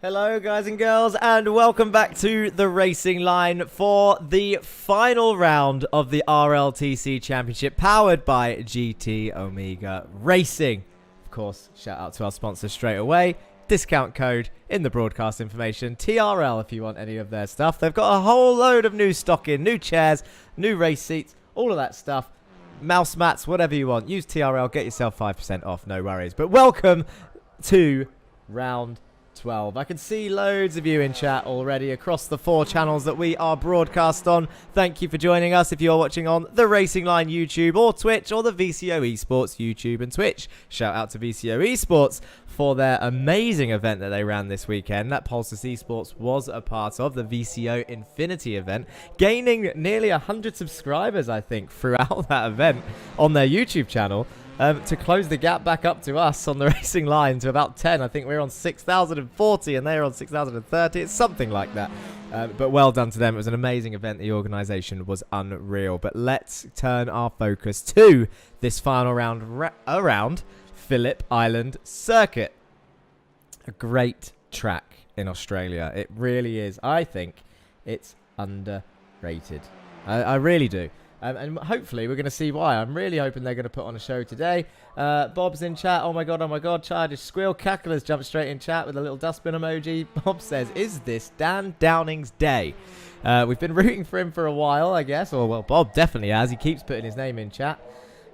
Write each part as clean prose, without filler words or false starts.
Hello guys and girls, and welcome back to the racing line for the final round of the RLTC Championship powered by GT Omega Racing. Of course, shout out to our sponsors straight away. Discount code in the broadcast information, TRL, if you want any of their stuff. They've got a whole load of new stock in, new chairs, new race seats, all of that stuff. Mouse mats, whatever you want. Use TRL, get yourself 5% off, no worries. But welcome to round 12. I can see loads of you in chat already across the 4 channels that we are broadcast on. Thank you for joining us if you're watching on the Racing Line YouTube or Twitch or the VCO eSports YouTube and Twitch. Shout out to VCO eSports for their amazing event that they ran this weekend that Pulsus eSports was a part of, the VCO Infinity event, gaining nearly 100 subscribers, I think, throughout that event on their YouTube channel. To close the gap back up to us on the racing line to about 10. I think we're on 6,040 and they're on 6,030. It's something like that. But well done to them. It was an amazing event. The organisation was unreal. But let's turn our focus to this final round around Phillip Island Circuit. A great track in Australia. It really is. I think it's underrated. I really do. And hopefully we're going to see why. I'm really hoping they're going to put on a show today. Bob's in chat. Oh my god, childish squeal. Cackler's jumped straight in chat with a little dustbin emoji. Bob says, is this Dan Downing's day? We've been rooting for him for a while, I guess. Or, well, Bob definitely has. He keeps putting his name in chat.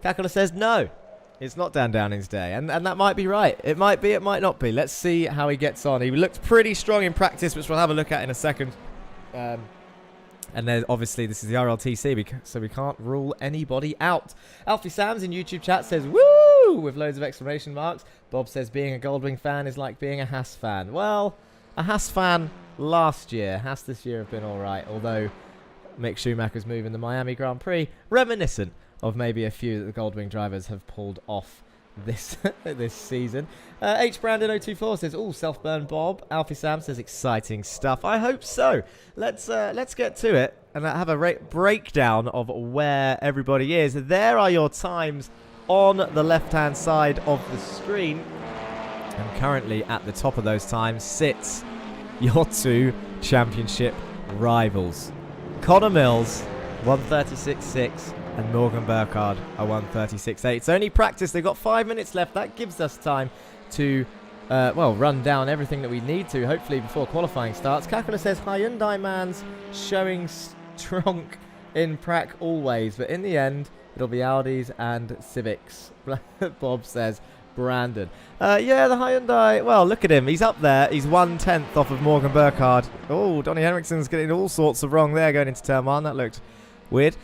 Cackler says, no, it's not Dan Downing's day. And that might be right. It might be, it might not be. Let's see how he gets on. He looked pretty strong in practice, which we'll have a look at in a second. And then obviously this is the RLTC, so we can't rule anybody out. Alfie Sams in YouTube chat says, woo, with loads of exclamation marks. Bob says being a Goldwing fan is like being a Haas fan. Well, a Haas fan last year. Haas this year have been all right, although Mick Schumacher's move in the Miami Grand Prix, reminiscent of maybe a few that the Goldwing drivers have pulled off this this season. H Brandon 024 says, "Oh, self-burn Bob." Alfie Sam says, "Exciting stuff." I hope so. Let's get to it and have a breakdown of where everybody is. There are your times on the left-hand side of the screen, and currently at the top of those times sits your 2 championship rivals, Connor Mills 136.6. and Morgan Burkhardt a 136.8. It's only practice. They've got 5 minutes left. That gives us time to, run down everything that we need to, hopefully, before qualifying starts. Kakula says, Hyundai man's showing strong in prac always, but in the end, it'll be Audis and Civics. Bob says, Brandon. Yeah, the Hyundai, well, look at him. He's up there. He's 1/10 off of Morgan Burkhardt. Oh, Donnie Henriksen's getting all sorts of wrong there going into turn 1. That looked weird.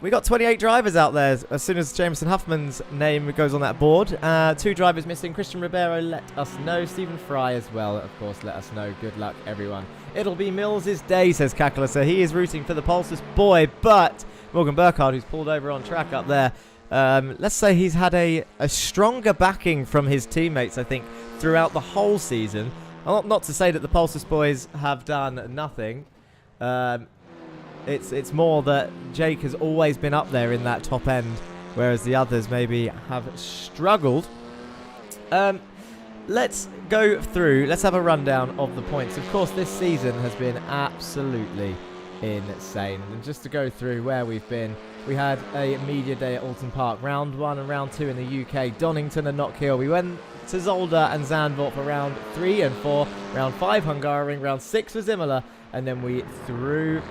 We got 28 drivers out there as soon as Jameson Huffman's name goes on that board. 2 drivers missing. Christian Ribeiro let us know. Stephen Fry as well, of course, let us know. Good luck, everyone. It'll be Mills' day, says Kakula. So he is rooting for the Pulsus boy, but Morgan Burkhardt, who's pulled over on track up there, let's say he's had a stronger backing from his teammates, I think, throughout the whole season. Not to say that the Pulsus boys have done nothing. It's more that Jake has always been up there in that top end, whereas the others maybe have struggled. Let's go through. Let's have a rundown of the points. Of course, this season has been absolutely insane. And just to go through where we've been, we had a media day at Alton Park, round 1 and round 2 in the UK, Donington and Knockhill. We went to Zolder and Zandvoort for round 3 and 4, round 5 Hungaroring, round 6 was Imola, and then we flew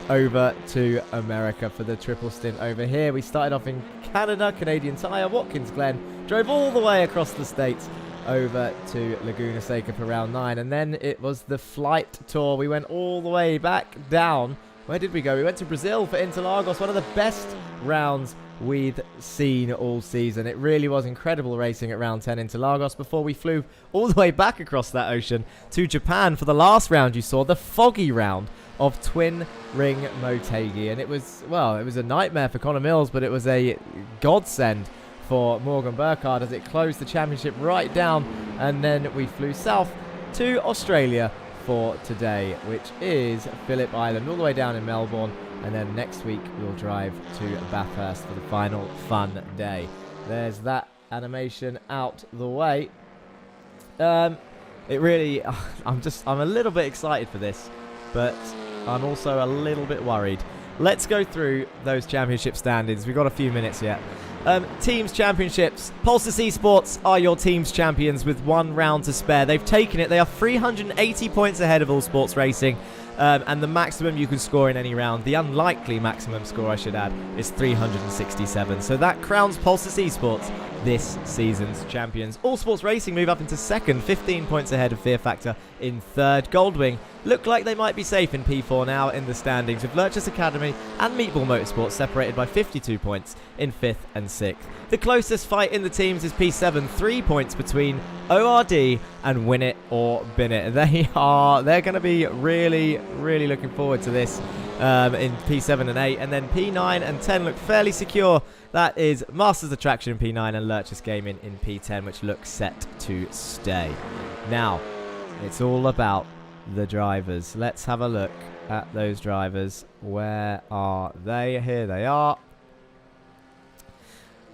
over to America for the triple stint over here. We started off in Canada, Canadian Tire, Watkins Glen, drove all the way across the States over to Laguna Seca for round 9, and then it was the flight tour. We went all the way back down. Where did we go? We went to Brazil for Interlagos, one of the best rounds we've seen all season. It really was incredible racing at round 10 Interlagos before we flew all the way back across that ocean to Japan for the last round. You saw the foggy round of Twin Ring Motegi, and it was a nightmare for Connor Mills, but it was a godsend for Morgan Burkhardt as it closed the championship right down, and then we flew south to Australia for today, which is Phillip Island, all the way down in Melbourne, and then next week we'll drive to Bathurst for the final fun day. There's that animation out the way. It really, I'm a little bit excited for this, but I'm also a little bit worried. Let's go through those championship standings. We've got a few minutes yet. Teams championships. Pulsus eSports are your team's champions with 1 round to spare. They've taken it. They are 380 points ahead of All Sports Racing. And the maximum you can score in any round, the unlikely maximum score I should add, is 367. So that crowns Pulsus eSports this season's champions. All Sports Racing move up into second, 15 points ahead of Fear Factor in third. Goldwing look like they might be safe in P4 now in the standings, with Lurchus Academy and Meatball Motorsports separated by 52 points in 5th and 6th. The closest fight in the teams is P7, 3 points between ORD and Win It or Bin It. They're going to be really, really looking forward to this in P7 and 8, and then P9 and 10 look fairly secure. That is Masters Attraction in P9 and Lurchus Gaming in P10, which looks set to stay. Now, it's all about the drivers. Let's have a look at those drivers. Where are they? Here they are.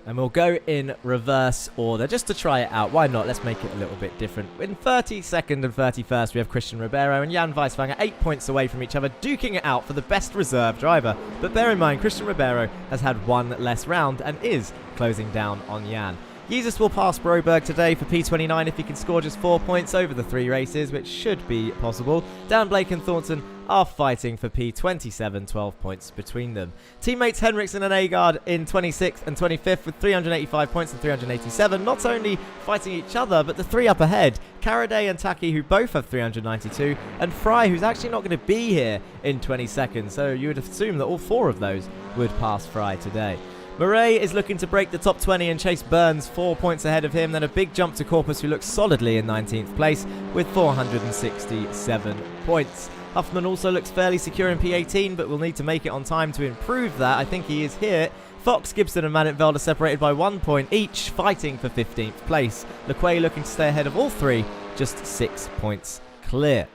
And we'll go in reverse order just to try it out. Why not? Let's make it a little bit different. In 32nd and 31st, we have Christian Ribeiro and Jan Weiswanger 8 points away from each other, duking it out for the best reserve driver. But bear in mind, Christian Ribeiro has had 1 less round and is closing down on Jan. Jesus will pass Broberg today for P29 if he can score just 4 points over the 3 races, which should be possible. Dan Blake and Thornton are fighting for P27, 12 points between them. Teammates Henriksen and Agard in 26th and 25th with 385 points and 387, not only fighting each other, but the 3 up ahead, Karaday and Taki, who both have 392, and Fry, who's actually not going to be here in 22nd, so you would assume that all 4 of those would pass Fry today. Murray is looking to break the top 20 and chase Burns 4 points ahead of him. Then a big jump to Corpus, who looks solidly in 19th place with 467 points. Huffman also looks fairly secure in P18, but will need to make it on time to improve that. I think he is here. Fox, Gibson and Manenveld are separated by 1 point each, fighting for 15th place. LeQuay looking to stay ahead of all 3, just 6 points clear.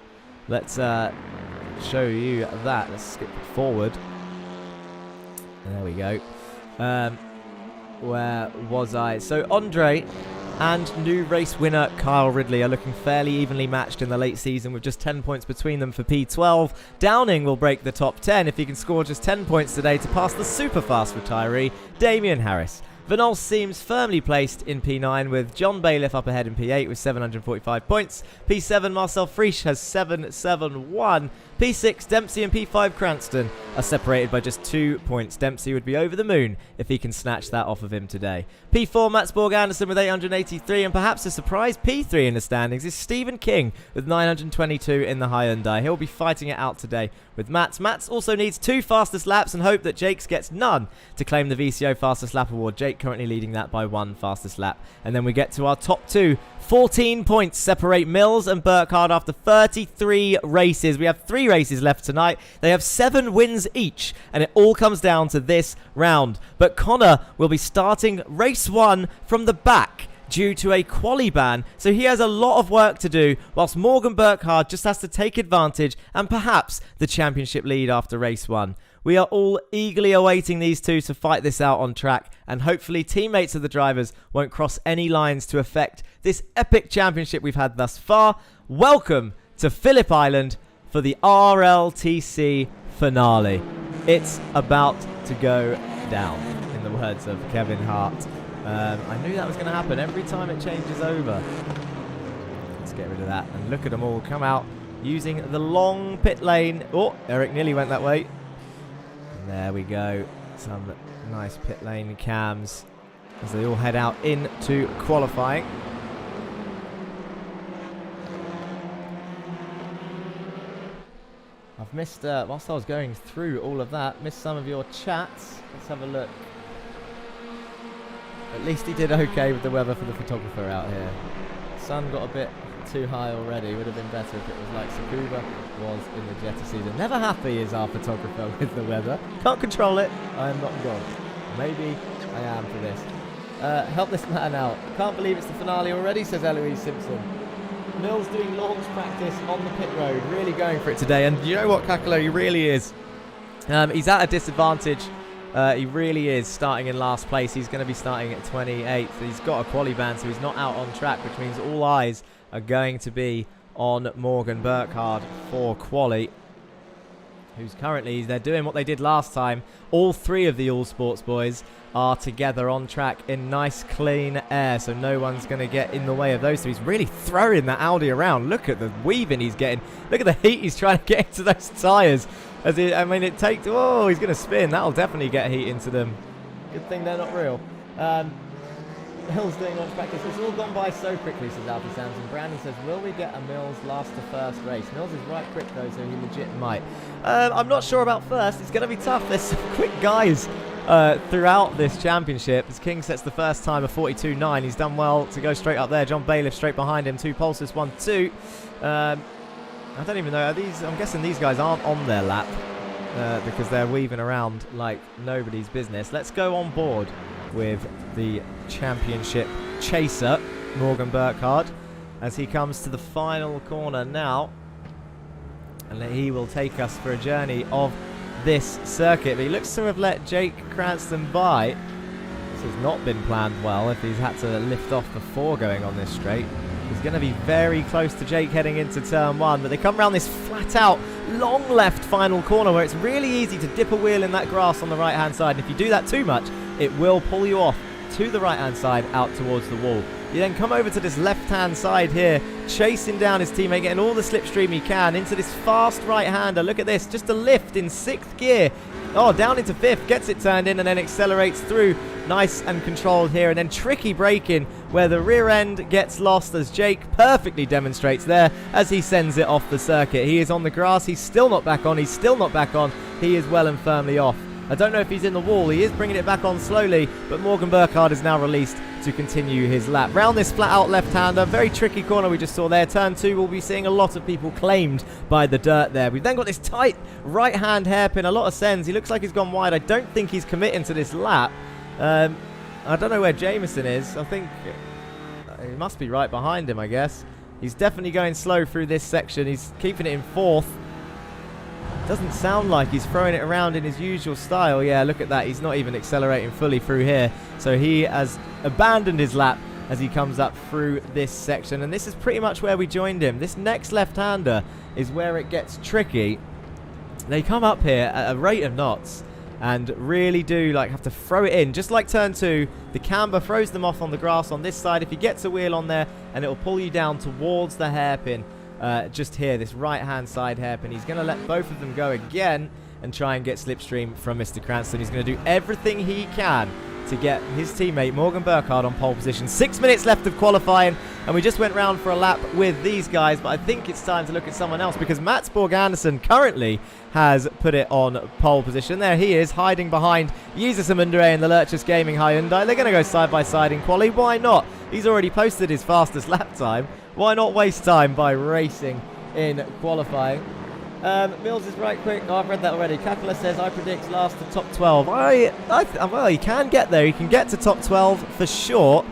Let's show you that. Let's skip forward. There we go. Where was I? So Andre and new race winner Kyle Ridley are looking fairly evenly matched in the late season with just 10 points between them for P12. Downing will break the top 10 if he can score just 10 points today to pass the super fast retiree Damian Harris. Vanol seems firmly placed in P9 with John Bailiff up ahead in P8 with 745 points. P7 Marcel Frisch has 771. P6 Dempsey and P5 Cranston are separated by just 2 points. Dempsey would be over the moon if he can snatch that off of him today. P4 Matsborg Anderson with 883, and perhaps a surprise P3 in the standings is Stephen King with 922 in the Hyundai. He'll be fighting it out today with Mats. Mats also needs 2 fastest laps and hope that Jakes gets none to claim the VCO fastest lap award. Jake currently leading that by 1 fastest lap. And then we get to our top 2. 14 points separate Mills and Burkhardt after 33 races. We have 3 races left tonight. They have 7 wins each, and it all comes down to this round. But Connor will be starting race 1 from the back due to a quali ban, so he has a lot of work to do, whilst Morgan Burkhardt just has to take advantage and perhaps the championship lead after race 1. We are all eagerly awaiting these two to fight this out on track, and hopefully teammates of the drivers won't cross any lines to affect this epic championship we've had thus far. Welcome to Phillip Island for the RLTC finale. It's about to go down, in the words of Kevin Hart. I knew that was going to happen every time it changes over. Let's get rid of that and look at them all come out using the long pit lane. Oh, Eric nearly went that way. There we go. Some nice pit lane cams as they all head out into qualifying. I've missed, whilst I was going through all of that, missed some of your chats. Let's have a look. At least he did okay with the weather for the photographer out here. Sun got a bit too high already. Would have been better if it was like Sakuba was in the Jetta season. Never happy is our photographer with the weather. Can't control it. I am not God. Maybe I am for this. Help this man out. Can't believe it's the finale already, says Eloise Simpson. Mills doing launch practice on the pit road. Really going for it today. And you know what, Kakalo, he really is. He's at a disadvantage. He really is starting in last place. He's going to be starting at 28th. He's got a quali ban, so he's not out on track, which means all eyes are going to be on Morgan Burkhardt for quali, who's currently, they're doing what they did last time. All three of the eSports boys are together on track in nice clean air, so no one's going to get in the way of those two. He's really throwing that Audi around. Look at the weaving he's getting. Look at the heat he's trying to get into those tyres. I mean, it takes, oh, he's going to spin. That'll definitely get heat into them. Good thing they're not real. Mills doing launch practice. It's all gone by so quickly, says Alfie Samson. Brandon says, will we get a Mills last to first race? Mills is right quick though, so he legit might. I'm not sure about first. It's going to be tough. There's some quick guys throughout this championship. As King sets the first time of 42.9. He's done well to go straight up there. John Bailiff straight behind him. 2 Pulses, 1-2. I don't even know. I'm guessing these guys aren't on their lap because they're weaving around like nobody's business. Let's go on board with the championship chaser, Morgan Burkhardt, as he comes to the final corner now. And he will take us for a journey of this circuit. But he looks to have let Jake Cranston by. This has not been planned well if he's had to lift off before going on this straight. He's going to be very close to Jake heading into turn 1, but they come around this flat out long left final corner where it's really easy to dip a wheel in that grass on the right hand side, and if you do that too much it will pull you off to the right hand side out towards the wall. You then come over to this left hand side here, chasing down his teammate, getting all the slipstream he can into this fast right hander. Look at this, just a lift in 6th gear. Oh, down into 5th, gets it turned in and then accelerates through. Nice and controlled here, and then tricky braking where the rear end gets lost, as Jake perfectly demonstrates there as he sends it off the circuit. He is on the grass, he's still not back on, he's still not back on, he is well and firmly off. I don't know if he's in the wall, he is bringing it back on slowly, but Morgan Burkhardt is now released to continue his lap. Round this flat out left-hander, very tricky corner we just saw there. Turn 2, we'll be seeing a lot of people claimed by the dirt there. We've then got this tight right-hand hairpin, a lot of sends. He looks like he's gone wide. I don't think he's committing to this lap. I don't know where Jameson is. I think he must be right behind him, I guess. He's definitely going slow through this section. He's keeping it in 4th. Doesn't sound like he's throwing it around in his usual style. Yeah, look at that. He's not even accelerating fully through here. So he has abandoned his lap as he comes up through this section. And this is pretty much where we joined him. This next left-hander is where it gets tricky. They come up here at a rate of knots and really do have to throw it in. Just like turn 2, the camber throws them off on the grass on this side. If he gets a wheel on there, and it will pull you down towards the hairpin. Just here, this right-hand side hairpin. He's going to let both of them go again and try and get slipstream from Mr. Cranston. He's going to do everything he can to get his teammate Morgan Burkhardt on pole position. 6 minutes left of qualifying, and we just went round for a lap with these guys, but I think it's time to look at someone else because Mats Borg Anderson currently has put it on pole position. There he is, hiding behind Jesus Amundere and the Lurchus Gaming Hyundai. They're going to go side by side in quali. Why not? He's already posted his fastest lap time. Why not waste time by racing in qualifying? Mills is right quick. Oh, I've read that already. Kakula says, I predict last to top 12. Well, he can get there. He can get to top 12 for sure.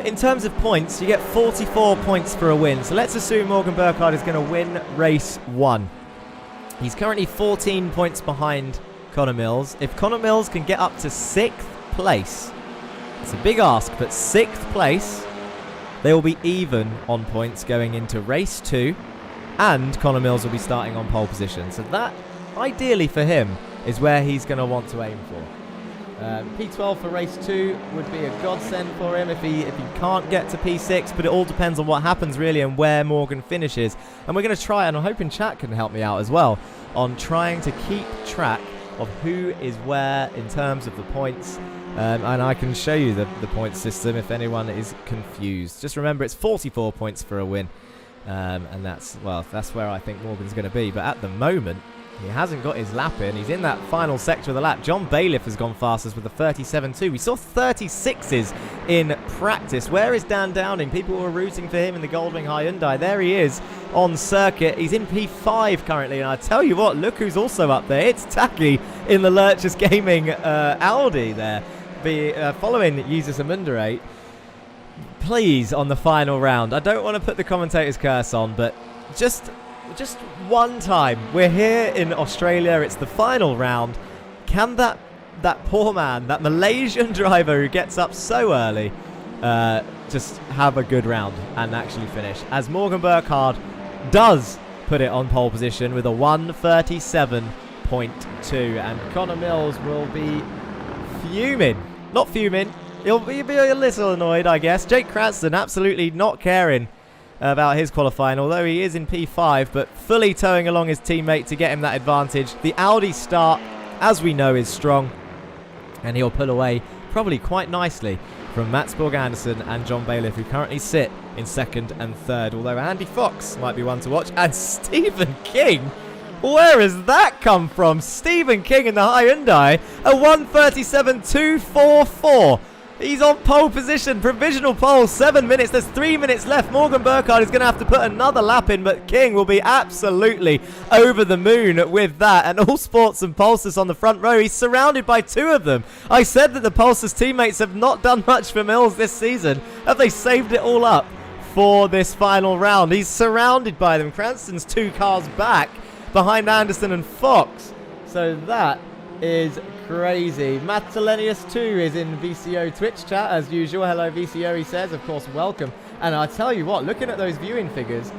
In terms of points, you get 44 points for a win. So let's assume Morgan Burkhardt is going to win race 1. He's currently 14 points behind Connor Mills. If Connor Mills can get up to 6th place, it's a big ask, but 6th place, they will be even on points going into race 2, and Connor Mills will be starting on pole position. So that, ideally for him, is where he's going to want to aim for. P12 for race 2 would be a godsend for him if he can't get to P6, but it all depends on what happens really and where Morgan finishes. And we're going to try, and I'm hoping chat can help me out as well, on trying to keep track of who is where in terms of the points. And I can show you the point system if anyone is confused. Just remember, it's 44 points for a win. And that's where I think Morgan's going to be. But at the moment, he hasn't got his lap in. He's in that final sector of the lap. John Bailiff has gone fastest with a 37.2. We saw 36s in practice. Where is Dan Downing? People were rooting for him in the Goldwing Hyundai. There he is on circuit. He's in P5 currently. And I tell you what, look who's also up there. It's Taki in the Lurchus Gaming Audi there. Following Jesus Amundere. Please, on the final round, I don't want to put the commentator's curse on, but just one time. We're here in Australia. It's the final round. Can that poor man, that Malaysian driver who gets up so early, just have a good round and actually finish. As Morgan Burkhardt does put it on pole position with a 1:37.2, and Connor Mills will be fuming. Not fuming. He'll be a little annoyed, I guess. Jake Cranston absolutely not caring about his qualifying, although he is in P5, but fully towing along his teammate to get him that advantage. The Audi start, as we know, is strong, and he'll pull away probably quite nicely from Mats Borg-Andersen and John Bailiff, who currently sit in second and third, although Andy Fox might be one to watch. And Stephen King, where has that come from? Stephen King in the Hyundai, a 1:37.244. He's on pole position, provisional pole, 7 minutes. There's 3 minutes left. Morgan Burkhardt is going to have to put another lap in, but King will be absolutely over the moon with that. And All Sports and Pulsus on the front row. He's surrounded by 2 of them. I said that the Pulsus teammates have not done much for Mills this season. Have they saved it all up for this final round? He's surrounded by them. Cranston's 2 cars back behind Anderson and Fox. So that is crazy. Matalenius 2 is in VCO Twitch chat as usual. Hello VCO, he says. Of course, welcome. And I tell you what, looking at those viewing figures,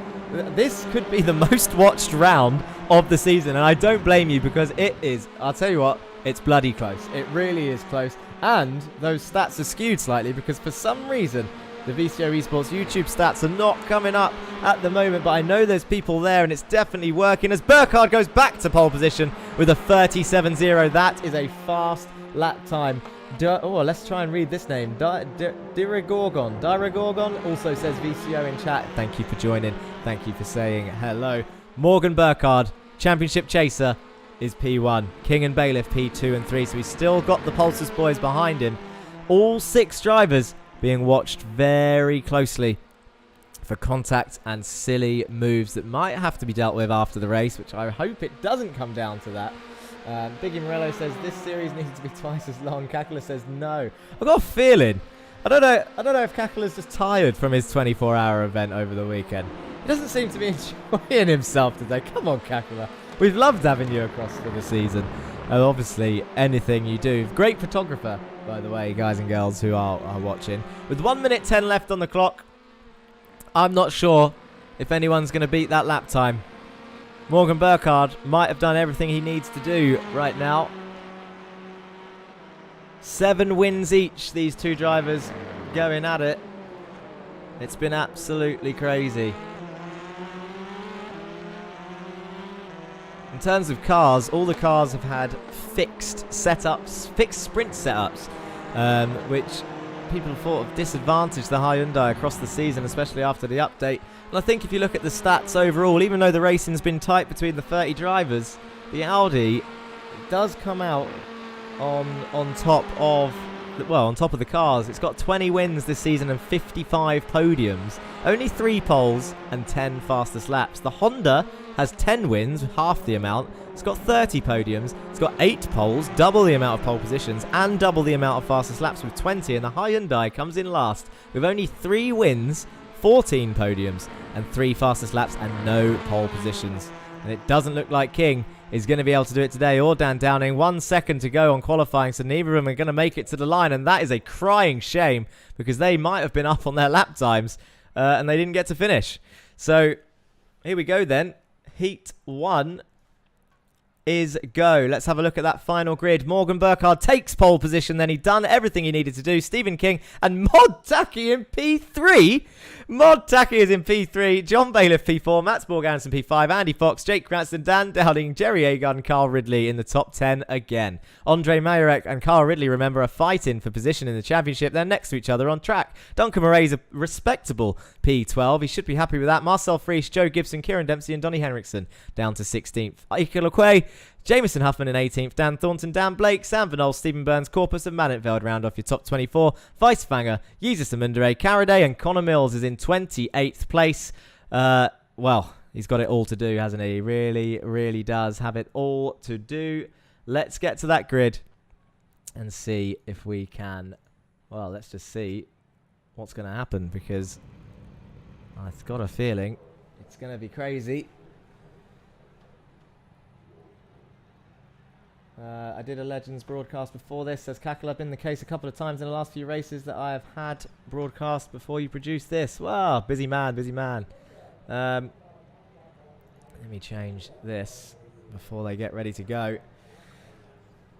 this could be the most watched round of the season. And I don't blame you, because it is, I'll tell you what, it's bloody close. It really is close. And those stats are skewed slightly because for some reason the VCO eSports YouTube stats are not coming up at the moment, but I know there's people there and it's definitely working as Burkhardt goes back to pole position with a 37.0. That is a fast lap time. Let's try and read this name. Diragorgon also says VCO in chat. Thank you for joining. Thank you for saying hello. Morgan Burkhardt, championship chaser, is P1. King and Bailiff P2 and 3. So he's still got the Pulsus boys behind him. All 6 drivers being watched very closely for contact and silly moves that might have to be dealt with after the race, which I hope it doesn't come down to that. Biggie Morello says this series needs to be twice as long. Kakula says no. I've got a feeling. I don't know if Kakula's just tired from his 24-hour event over the weekend. He doesn't seem to be enjoying himself today. Come on, Kakula. We've loved having you across for the season. And obviously, anything you do. Great photographer, by the way, guys and girls who are watching. With 1 minute 10 left on the clock, I'm not sure if anyone's going to beat that lap time. Morgan Burkhardt might have done everything he needs to do right now. 7 wins each, these 2 drivers going at it. It's been absolutely crazy. In terms of cars, all the cars have had fixed setups, fixed sprint setups, which people thought have disadvantaged the Hyundai across the season, especially after the update. And I think if you look at the stats overall, even though the racing's been tight between the 30 drivers, the Audi does come out on top of the cars. It's got 20 wins this season and 55 podiums. Only 3 poles and 10 fastest laps. The Honda has 10 wins, half the amount. It's got 30 podiums. It's got 8 poles, double the amount of pole positions, and double the amount of fastest laps with 20. And the Hyundai comes in last with only 3 wins, 14 podiums, and 3 fastest laps and no pole positions. And it doesn't look like King is going to be able to do it today, or Dan Downing. 1 second to go on qualifying, so neither of them are going to make it to the line, and that is a crying shame because they might have been up on their lap times and they didn't get to finish. So here we go then. Heat 1 is go. Let's have a look at that final grid. Morgan Burkhardt takes pole position, then he'd done everything he needed to do. Stephen King and Mod Tacky in P3. Mod Tacky is in P3. John Bailiff P4. Mats Borg-Andersen P5. Andy Fox, Jake Cranston, Dan Dowding, Jerry Agard and Carl Ridley in the top 10 again. Andre Majorek and Carl Ridley, remember, are fighting for position in the championship. They're next to each other on track. Duncan Murray's a respectable P12. He should be happy with that. Marcel Frisch, Joe Gibson, Kieran Dempsey and Donny Henriksen down to 16th. Ike Lequay, Jameson Huffman in 18th, Dan Thornton, Dan Blake, Sam Van Ol, Stephen Burns, Corpus and Manetveld round off your top 24. Weisfanger, Jesus Amundere, Caraday and Connor Mills is in 28th place. Well, he's got it all to do, hasn't he? He really, really does have it all to do. Let's get to that grid and see if we can... Well, let's just see what's going to happen because I've got a feeling it's going to be crazy. I did a Legends broadcast before this. Says Cackle, I've been the case a couple of times in the last few races that I have had broadcast before you produced this. Wow, busy man, busy man. Let me change this before they get ready to go.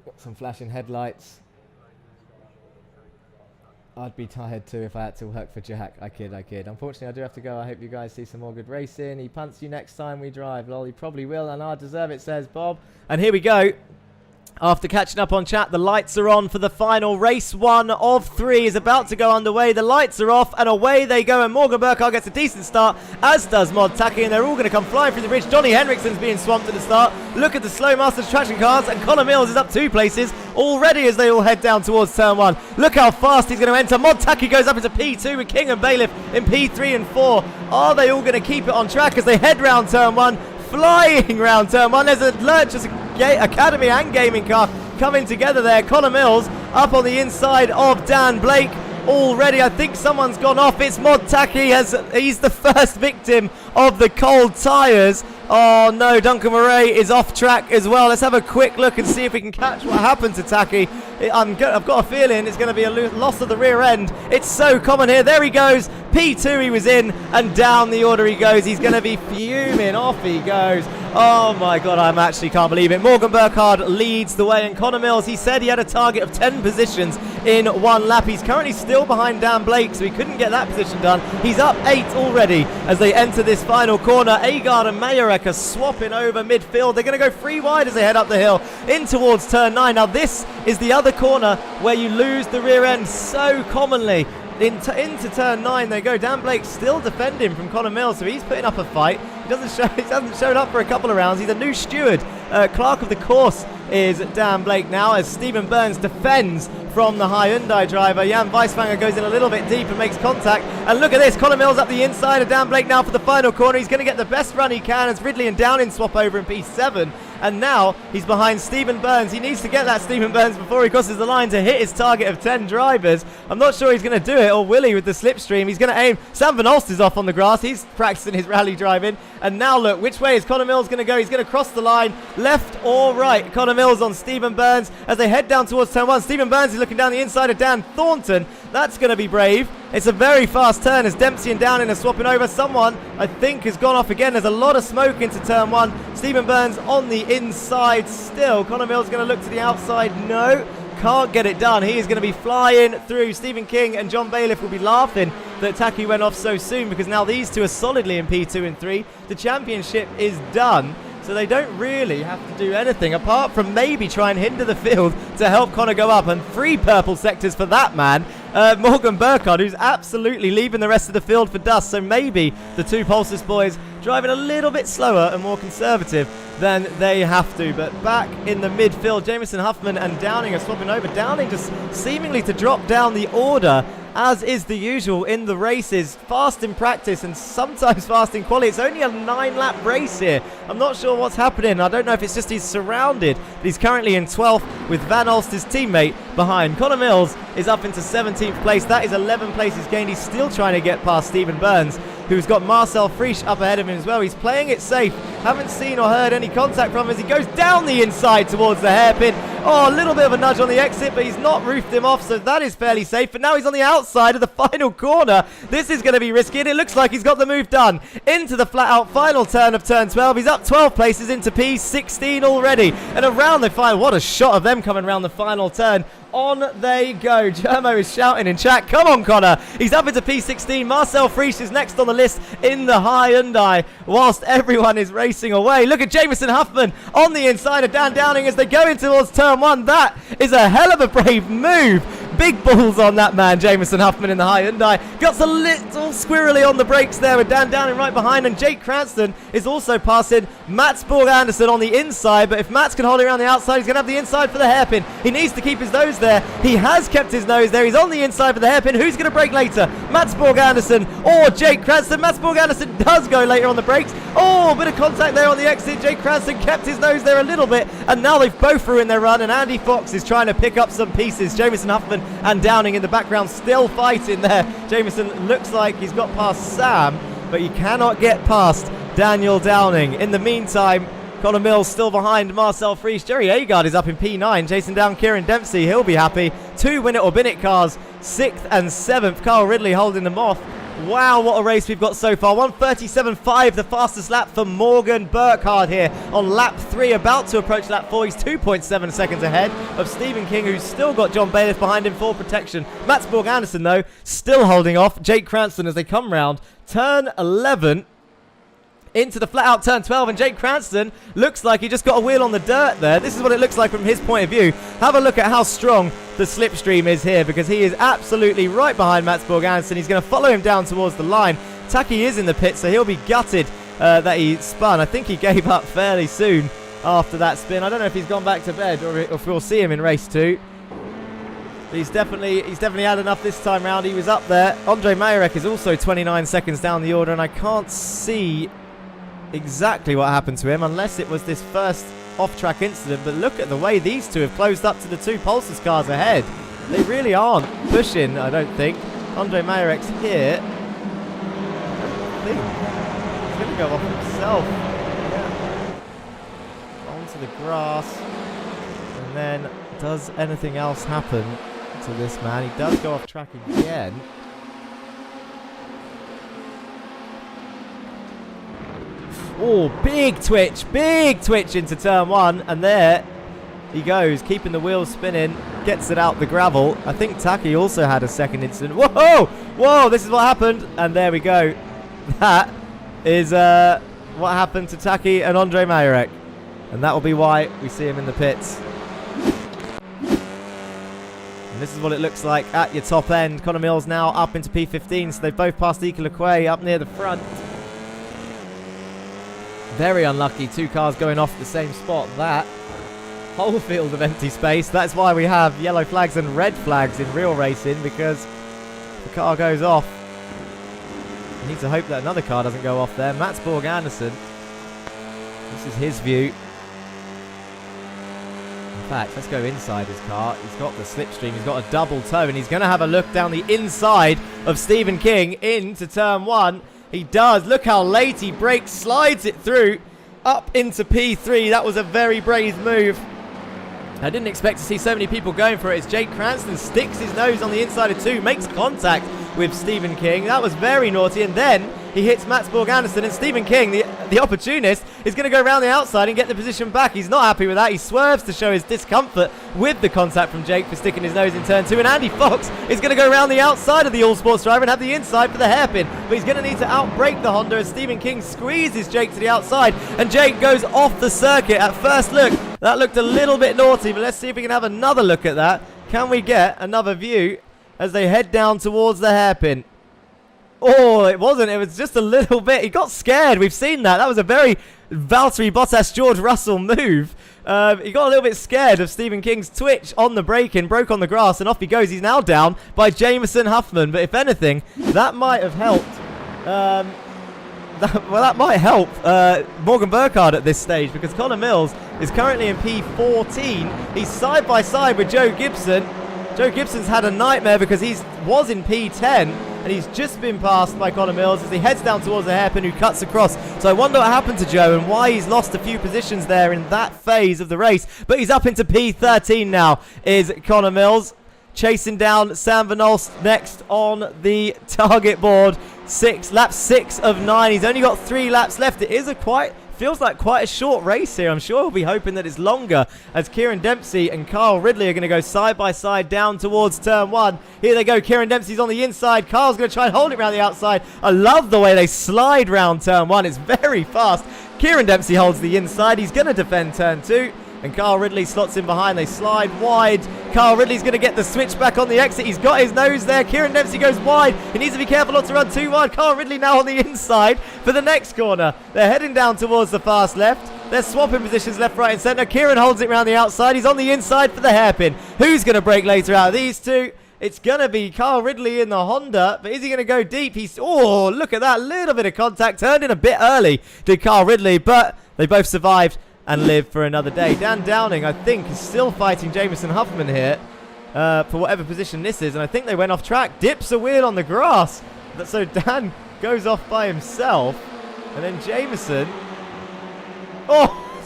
Got some flashing headlights. I'd be tired too if I had to work for Jack. I kid. Unfortunately, I do have to go. I hope you guys see some more good racing. He punts you next time we drive. Lol, he probably will, and I deserve it, says Bob. And here we go. After catching up on chat, the lights are on for the final. Race 1 of 3 is about to go underway. The lights are off, and away they go. And Morgan Burkhardt gets a decent start, as does Mod Tacky, and they're all going to come flying through the bridge. Johnny Henrikson's being swamped at the start. Look at the Slow Masters traction cars, and Connor Mills is up 2 places already as they all head down towards turn 1. Look how fast he's going to enter. Mod Tacky goes up into P2 with King and Bailiff in P3 and 4. Are they all going to keep it on track as they head round turn 1? Flying round turn 1. There's a Lurch's Academy and Gaming car coming together there. Connor Mills up on the inside of Dan Blake already. I think someone's gone off. It's Mod Tacky. He's the first victim of the cold tyres. Oh no, Duncan Murray is off track as well. Let's have a quick look and see if we can catch what happened to Tacky. I've got a feeling it's going to be a loss of the rear end. It's so common here. There he goes. P2 he was in, and down the order he goes. He's going to be fuming. Off he goes. Oh my god, I actually can't believe it. Morgan Burkhardt leads the way, and Connor Mills, he said he had a target of 10 positions in 1 lap. He's currently still behind Dan Blake, so he couldn't get that position done. He's up 8 already as they enter this final corner. Agard and Majorek are swapping over midfield. They're going to go 3 wide as they head up the hill in towards turn 9. Now this is the other corner where you lose the rear end so commonly. Into turn 9 they go. Dan Blake still defending from Connor Mills, so he's putting up a fight. He hasn't shown up for a couple of rounds. He's a new steward. Clerk of the course is Dan Blake now, as Stephen Burns defends from the Hyundai driver. Jan Weiswanger goes in a little bit deep and makes contact. And look at this, Connor Mills up the inside of Dan Blake now for the final corner. He's going to get the best run he can as Ridley and Downing swap over in P7. And now he's behind Stephen Burns. He needs to get that Stephen Burns before he crosses the line to hit his target of 10 drivers. I'm not sure he's going to do it, or will he, with the slipstream. He's going to aim. Sam Van Olst is off on the grass. He's practicing his rally driving. And now look, which way is Connor Mills going to go? He's going to cross the line, left or right. Connor Mills on Stephen Burns as they head down towards turn 1. Stephen Burns is looking down the inside of Dan Thornton. That's going to be brave. It's a very fast turn as Dempsey and Downing are swapping over. Someone, I think, has gone off again. There's a lot of smoke into turn 1. Stephen Burns on the inside still. Connor Mills going to look to the outside. No, can't get it done. He is going to be flying through. Stephen King and John Bailiff will be laughing that Tacky went off so soon, because now these two are solidly in P2 and 3. The championship is done. So they don't really have to do anything apart from maybe try and hinder the field to help Connor go up. And 3 purple sectors for that man. Morgan Burkhardt, who's absolutely leaving the rest of the field for dust. So maybe the 2 Pulsus boys driving a little bit slower and more conservative than they have to. But back in the midfield, Jameson Huffman and Downing are swapping over. Downing just seemingly to drop down the order, as is the usual in the races. Fast in practice and sometimes fast in quali. It's only a 9-lap race here. I'm not sure what's happening. I don't know if it's just he's surrounded. But he's currently in 12th with Van Olst, his teammate, behind. Connor Mills is up into 17th place. That is 11 places gained. He's still trying to get past Stephen Burns, who's got Marcel Friesch up ahead of him as well. He's playing it safe. Haven't seen or heard any contact from him as he goes down the inside towards the hairpin. Oh, a little bit of a nudge on the exit, but he's not roofed him off, so that is fairly safe. But now he's on the outside of the final corner. This is going to be risky, and it looks like he's got the move done. Into the flat-out final turn of turn 12. He's up 12 places into P16 already. And around the final, what a shot of them coming around the final turn. On they go. Germo is shouting in chat. Come on, Connor. He's up into P16. Marcel Friesch is next on the list in the Hyundai, whilst everyone is racing away. Look at Jameson Huffman on the inside of Dan Downing as they go in towards turn 1. That is a hell of a brave move. Big balls on that man, Jameson Huffman in the Hyundai. Got a little squirrely on the brakes there with Dan Downing right behind, and Jake Cranston is also passing Mats Borg Anderson on the inside. But if Mats can hold it around the outside, he's going to have the inside for the hairpin. He needs to keep his nose there. He has kept his nose there. He's on the inside for the hairpin. Who's going to brake later? Mats Borg Anderson or Jake Cranston? Mats Borg Anderson does go later on the brakes. Oh, a bit of contact there on the exit. Jake Cranston kept his nose there a little bit, and now they've both ruined their run, and Andy Fox is trying to pick up some pieces. Jameson Huffman and Downing in the background still fighting there. Jameson looks like he's got past Sam, but he cannot get past Daniel Downing. In the meantime, Connor Mills still behind Marcel Frisch. Jerry Agard is up in P9, chasing down Kieran Dempsey. He'll be happy. 2 win it or bin it cars, 6th and 7th. Carl Ridley holding them off. Wow, what a race we've got so far. 1:37.5, the fastest lap for Morgan Burkhardt here on lap 3, about to approach lap 4. He's 2.7 seconds ahead of Stephen King, who's still got John Bailiff behind him for protection. Mats Borg Anderson, though, still holding off Jake Cranston as they come round turn 11 into the flat-out turn 12, and Jake Cranston looks like he just got a wheel on the dirt there. This is what it looks like from his point of view. Have a look at how strong the slipstream is here, because he is absolutely right behind Mats Borg Anderson. He's going to follow him down towards the line. Taki is in the pit, so he'll be gutted that he spun. I think he gave up fairly soon after that spin. I don't know if he's gone back to bed or if we'll see him in race 2. But he's definitely had enough this time round. He was up there. Andre Majorek is also 29 seconds down the order, and I can't see exactly what happened to him unless it was this first off-track incident. But look at the way these two have closed up to the 2 Pulsars cars ahead. They really aren't pushing, I don't think. Andre Mayorek's here. I think he's going to go off himself. Yeah. Onto the grass. And then does anything else happen to this man? He does go off track again. Oh, big twitch into turn 1, and there he goes, keeping the wheels spinning, gets it out the gravel. I think Taki also had a second incident. Whoa, this is what happened, and there we go. That is what happened to Taki and Andre Majorek, and that will be why we see him in the pits. And this is what it looks like at your top end. Connor Mills now up into P15, so they've both passed Ika Lequay up near the front. Very unlucky, 2 cars going off at the same spot. That whole field of empty space. That's why we have yellow flags and red flags in real racing, because the car goes off. You need to hope that another car doesn't go off there. Mats Borg Anderson. This is his view. In fact, let's go inside his car. He's got the slipstream. He's got a double toe, and he's going to have a look down the inside of Stephen King into turn 1. He does. Look how late he brakes, slides it through up into P3. That was a very brave move. I didn't expect to see so many people going for it. As Jake Cranston sticks his nose on the inside of 2, makes contact with Stephen King. That was very naughty. And then he hits Mats Borg Anderson, and Stephen King, the opportunist, is going to go around the outside and get the position back. He's not happy with that. He swerves to show his discomfort with the contact from Jake for sticking his nose in turn 2. And Andy Fox is going to go around the outside of the all-sports driver and have the inside for the hairpin. But he's going to need to outbrake the Honda as Stephen King squeezes Jake to the outside. And Jake goes off the circuit at first look. That looked a little bit naughty, but let's see if we can have another look at that. Can we get another view as they head down towards the hairpin? Oh, it wasn't. It was just a little bit. He got scared. We've seen that. That was a very Valtteri Bottas, George Russell move. He got a little bit scared of Stephen King's twitch on the braking, broke on the grass, and off he goes. He's now down by Jameson Huffman. But if anything, that might have helped. That might help Morgan Burkhardt at this stage, because Connor Mills is currently in P14. He's side by side with Joe Gibson. Joe Gibson's had a nightmare because he was in P10, and he's just been passed by Connor Mills as he heads down towards the hairpin, who cuts across. So I wonder what happened to Joe and why he's lost a few positions there in that phase of the race. But he's up into P13 now, is Connor Mills. Chasing down Sam Van Olst next on the target board. Lap 6 of 9. He's only got 3 laps left. It is feels like quite a short race here. I'm sure we'll be hoping that it's longer, as Kieran Dempsey and Carl Ridley are going to go side by side down towards turn 1. Here they go. Kieran Dempsey's on the inside. Carl's going to try and hold it around the outside. I love the way they slide round turn 1. It's very fast. Kieran Dempsey holds the inside. He's going to defend turn 2. And Carl Ridley slots in behind. They slide wide. Carl Ridley's going to get the switch back on the exit. He's got his nose there. Kieran Dempsey goes wide. He needs to be careful not to run too wide. Carl Ridley now on the inside for the next corner. They're heading down towards the fast left. They're swapping positions left, right and centre. Kieran holds it around the outside. He's on the inside for the hairpin. Who's going to break later out of these two? It's going to be Carl Ridley in the Honda, but is he going to go deep? Oh, look at that. Little bit of contact. Turned in a bit early, did Carl Ridley, but they both survived and live for another day. Dan Downing, I think, is still fighting Jameson Huffman here for whatever position this is, and I think they went off track. Dips a wheel on the grass. So Dan goes off by himself, and then Jameson,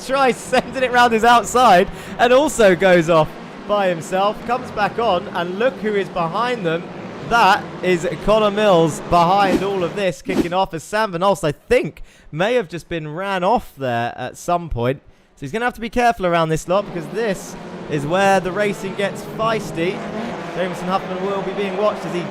try sending it round his outside and also goes off by himself. Comes back on, and look who is behind them. That is Connor Mills behind all of this, kicking off as Sam Van Olst, I think, may have just been ran off there at some point. So he's going to have to be careful around this lot, because this is where the racing gets feisty. Jameson Huffman will be being watched as he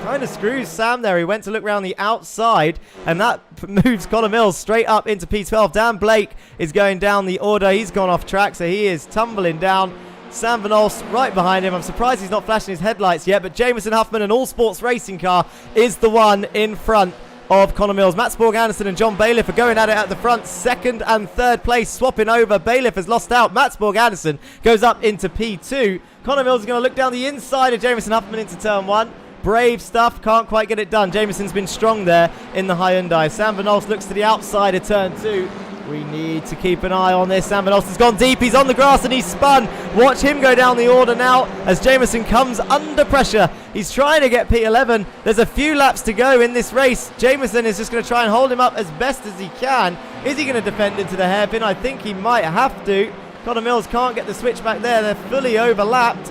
kind of screws Sam there. He went to look around the outside, and that moves Connor Mills straight up into P12. Dan Blake is going down the order. He's gone off track, so he is tumbling down. Sam Van Olst right behind him. I'm surprised he's not flashing his headlights yet, but Jameson Huffman, an all-sports racing car, is the one in front of Connor Mills. Mats Borg Anderson and John Bailiff are going at it at the front. Second and third place swapping over. Bailiff has lost out. Mats Borg Anderson goes up into P2. Connor Mills is going to look down the inside of Jameson Huffman into turn 1. Brave stuff, can't quite get it done. Jameson's been strong there in the Hyundai. Sam Van Olst looks to the outside of turn 2. We need to keep an eye on this. Sam Van Olst has gone deep. He's on the grass and he's spun. Watch him go down the order now as Jameson comes under pressure. He's trying to get P11. There's a few laps to go in this race. Jameson is just going to try and hold him up as best as he can. Is he going to defend into the hairpin? I think he might have to. Connor Mills can't get the switch back there. They're fully overlapped.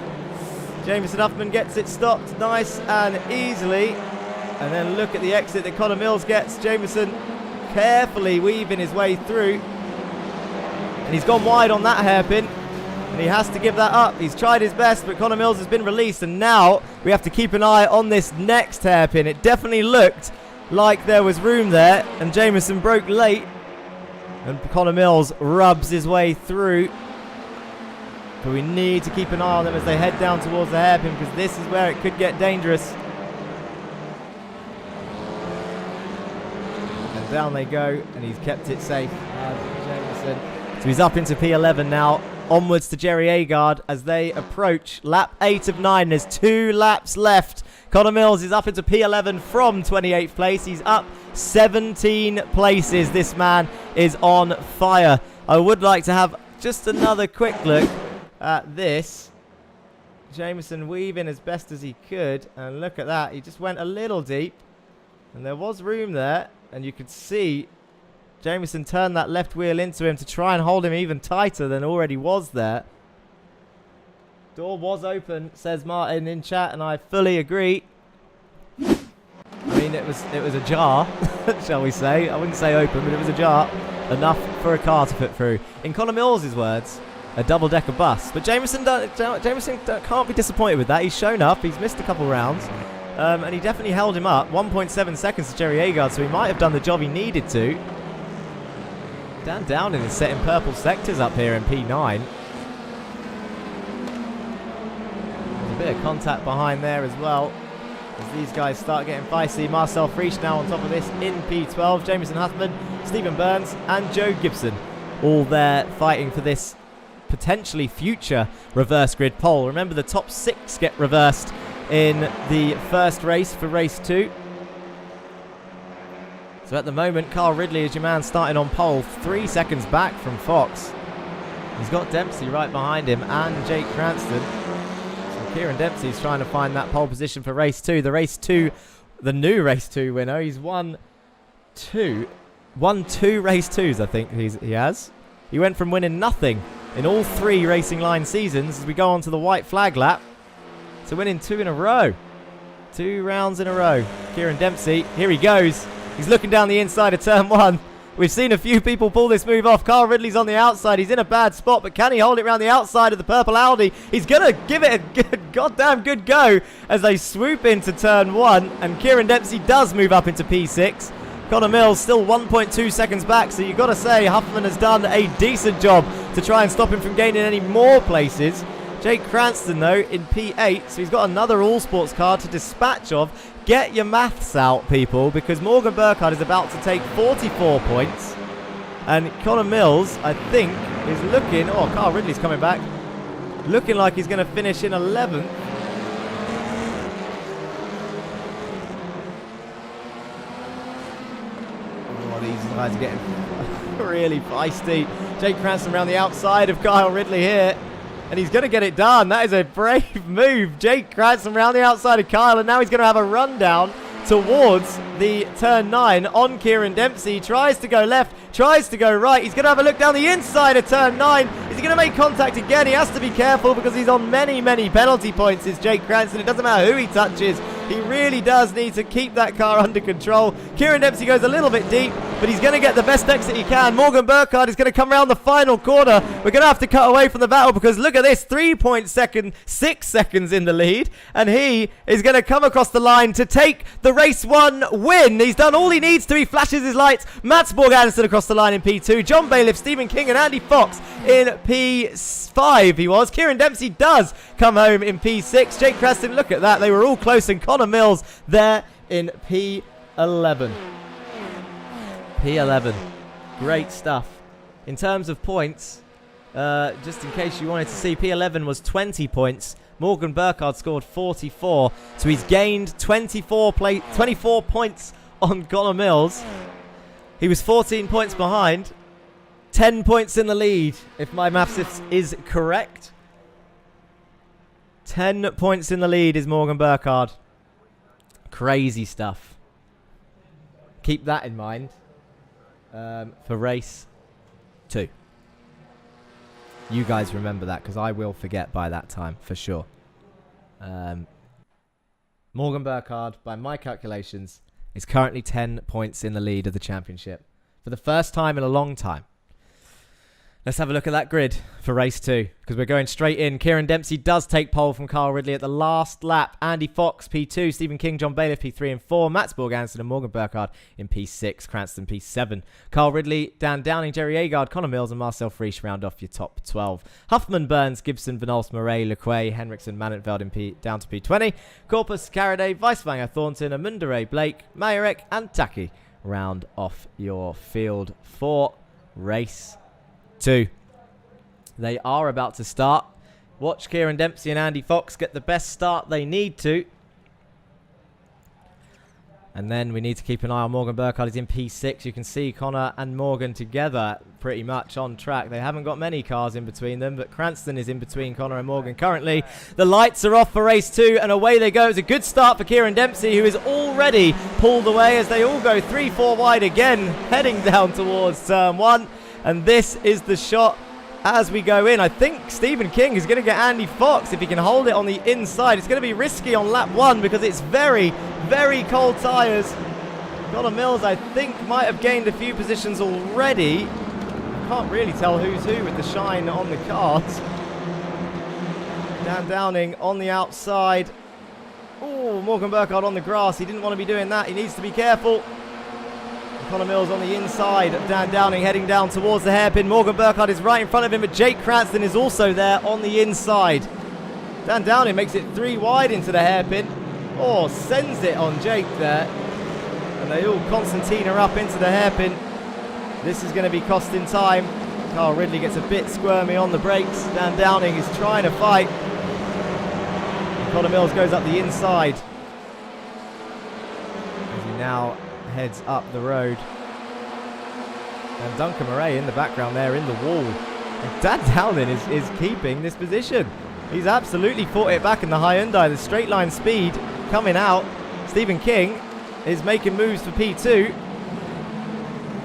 Jameson Huffman gets it stopped nice and easily. And then look at the exit that Connor Mills gets. Jameson carefully weaving his way through, and he's gone wide on that hairpin, and he has to give that up. He's tried his best, but Connor Mills has been released, and now we have to keep an eye on this next hairpin. It definitely looked like there was room there, and Jameson broke late, and Connor Mills rubs his way through. But we need to keep an eye on them as they head down towards the hairpin, because this is where it could get dangerous. Down they go, and he's kept it safe. Jameson. So he's up into P11 now. Onwards to Jerry Agard as they approach lap 8 of 9. There's 2 laps left. Connor Mills is up into P11 from 28th place. He's up 17 places. This man is on fire. I would like to have just another quick look at this. Jameson weaving as best as he could, and look at that. He just went a little deep, and there was room there. And you could see Jameson turn that left wheel into him to try and hold him even tighter than already was there. Door was open, says Martin in chat, and I fully agree. I mean, it was ajar, shall we say. I wouldn't say open, but it was ajar. Enough for a car to put through. In Connor Mills' words, a double-decker bus. But Jameson can't be disappointed with that. He's shown up. He's missed a couple rounds. And he definitely held him up. 1.7 seconds to Jerry Agard, so he might have done the job he needed to. Dan Downing is setting purple sectors up here in P9. There's a bit of contact behind there as well, as these guys start getting feisty. Marcel Friesch now on top of this in P12. Jameson Huffman, Stephen Burns, and Joe Gibson all there fighting for this potentially future reverse grid pole. Remember, the top 6 get reversed in the first race for race 2. So at the moment, Carl Ridley is your man starting on pole, 3 seconds back from Fox. He's got Dempsey right behind him and Jake Cranston. So Kieran Dempsey's trying to find that pole position for race 2. The new race 2 winner. He's won 2 race 2s, I think he has. He went from winning nothing in all 3 Racing Line seasons as we go on to the white flag lap to winning 2 in a row. 2 rounds in a row. Kieran Dempsey, here he goes. He's looking down the inside of turn 1. We've seen a few people pull this move off. Carl Ridley's on the outside. He's in a bad spot, but can he hold it around the outside of the purple Audi? He's going to give it a goddamn good go as they swoop into turn 1, and Kieran Dempsey does move up into P6. Connor Mills still 1.2 seconds back, so you've got to say Huffman has done a decent job to try and stop him from gaining any more places. Jake Cranston, though, in P8, so he's got another all-sports car to dispatch of. Get your maths out, people, because Morgan Burkhardt is about to take 44 points. And Connor Mills, I think, is looking... Oh, Carl Ridley's coming back. Looking like he's going to finish in 11th. Oh, these guys are getting really feisty. Jake Cranston around the outside of Kyle Ridley here. And he's going to get it done. That is a brave move. Jake Cranston around the outside of Kyle, and now he's going to have a rundown towards the turn 9 on Kieran Dempsey. Tries to go left, tries to go right. He's going to have a look down the inside of turn 9. Is he going to make contact again? He has to be careful because he's on many, many penalty points, is Jake Cranston. It doesn't matter who he touches. He really does need to keep that car under control. Kieran Dempsey goes a little bit deep, but he's going to get the best exit he can. Morgan Burkhardt is going to come around the final corner. We're going to have to cut away from the battle because look at this, 6 seconds in the lead, and he is going to come across the line to take the race 1 win. He's done all he needs to. He flashes his lights. Mats Borg Anderson across the line in P2. John Bailiff, Stephen King and Andy Fox in P5 he was. Kieran Dempsey does come home in P6. Jake Cranston, look at that. They were all close, and Connor Mills there in P11. P11. Great stuff. In terms of points, just in case you wanted to see, P11 was 20 points. Morgan Burkhardt scored 44. So he's gained 24 points on Connor Mills. He was 14 points behind. 10 points in the lead, if my maths is correct. 10 points in the lead is Morgan Burkhardt. Crazy stuff. Keep that in mind for race 2. You guys remember that because I will forget by that time for sure. Morgan Burkhardt, by my calculations, is currently 10 points in the lead of the championship for the first time in a long time. Let's have a look at that grid for race 2 because we're going straight in. Kieran Dempsey does take pole from Kyle Ridley at the last lap. Andy Fox, P2. Stephen King, John Bailiff, P3 and 4. Mats Borg Anderson and Morgan Burkhardt in P6. Cranston, P7. Kyle Ridley, Dan Downing, Jerry Agard, Connor Mills and Marcel Friesch round off your top 12. Huffman, Burns, Gibson, Van Olst, Murray, Lequay, Henriksen, Manenveld in down to P20. Corpus, Carraday, Weiswanger, Thornton, Amundare, Blake, Mayerek and Taki round off your field for race 2. They are about to start. Watch Kieran Dempsey and Andy Fox get the best start they need to. And then we need to keep an eye on Morgan Burkhardt. He's in P6. You can see Connor and Morgan together pretty much on track. They haven't got many cars in between them, but Cranston is in between Connor and Morgan currently. The lights are off for race 2, and away they go. It's a good start for Kieran Dempsey, who is already pulled away as they all go 3-4 wide again, heading down towards turn 1. And this is the shot as we go in. I think Stephen King is going to get Andy Fox if he can hold it on the inside. It's going to be risky on lap 1 because it's very, very cold tyres. Connor Mills, I think, might have gained a few positions already. I can't really tell who's who with the shine on the cars. Dan Downing on the outside. Oh, Morgan Burkhardt on the grass. He didn't want to be doing that. He needs to be careful. Connor Mills on the inside of Dan Downing heading down towards the hairpin. Morgan Burkhardt is right in front of him, but Jake Cranston is also there on the inside. Dan Downing makes it 3 wide into the hairpin. Oh, sends it on Jake there. And they all Constantina up into the hairpin. This is going to be costing time. Kyle Ridley gets a bit squirmy on the brakes. Dan Downing is trying to fight. And Connor Mills goes up the inside. As he now heads up the road. And Duncan Murray in the background there in the wall. And Dan Downing is keeping this position. He's absolutely fought it back in the Hyundai. The straight line speed coming out. Stephen King is making moves for P2.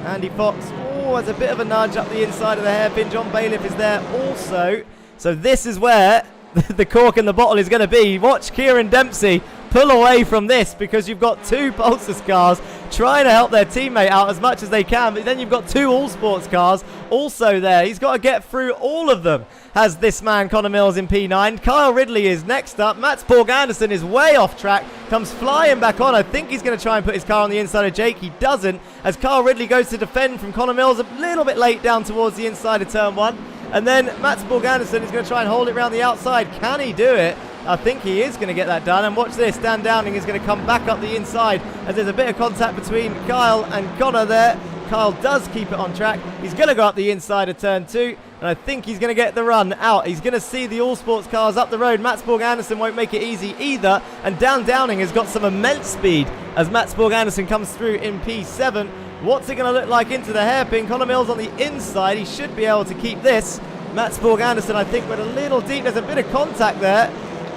Andy Fox, has a bit of a nudge up the inside of the hairpin. John Bailiff is there also. So this is where the cork in the bottle is going to be. Watch Kieran Dempsey pull away from this because you've got 2 Pulsar cars trying to help their teammate out as much as they can, but then you've got 2 All Sports cars also there. He's got to get through all of them. Has this man Connor Mills in P9. Kyle Ridley is next up. Mats Borg Anderson is way off track, comes flying back on. I think he's going to try and put his car on the inside of Jake. He doesn't, as Kyle Ridley goes to defend from Connor Mills a little bit late down towards the inside of turn 1. And then Mats Borg Anderson is going to try and hold it around the outside. Can he do it? I think he is going to get that done. And watch this. Dan Downing is going to come back up the inside as there's a bit of contact between Kyle and Connor there. Kyle does keep it on track. He's going to go up the inside of turn 2. And I think he's going to get the run out. He's going to see the All Sports cars up the road. Mats Borg Anderson won't make it easy either. And Dan Downing has got some immense speed as Mats Borg Anderson comes through in P7. What's it going to look like into the hairpin? Connor Mills on the inside. He should be able to keep this. Mats Borg Anderson, I think, went a little deep. There's a bit of contact there.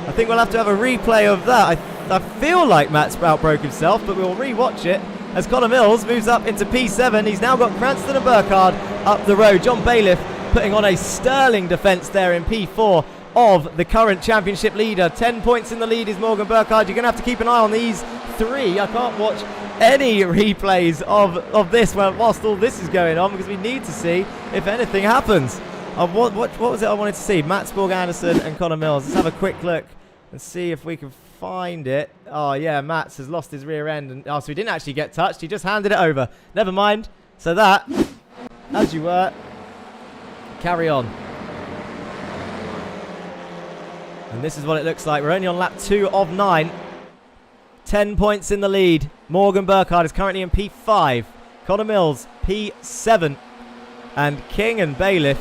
I think we'll have to have a replay of that. I I feel like Matt's outbroke himself, but we'll re-watch it as Connor Mills moves up into P7. He's now got Cranston and Burkhardt up the road. John Bailiff putting on a sterling defence there in P4 of the current championship leader. 10 points in the lead is Morgan Burkhardt. You're going to have to keep an eye on these three. I can't watch any replays of this whilst all this is going on, because we need to see if anything happens. What was it I wanted to see? Matt Sporg-Anderson and Connor Mills. Let's have a quick look and see if we can find it. Oh yeah, Mats has lost his rear end, and so he didn't actually get touched. He just handed it over. Never mind. So that, as you were, carry on. And this is what it looks like. We're only on lap 2 of 9. 10 points in the lead. Morgan Burkhardt is currently in P5. Connor Mills, P7. And King and Bailiff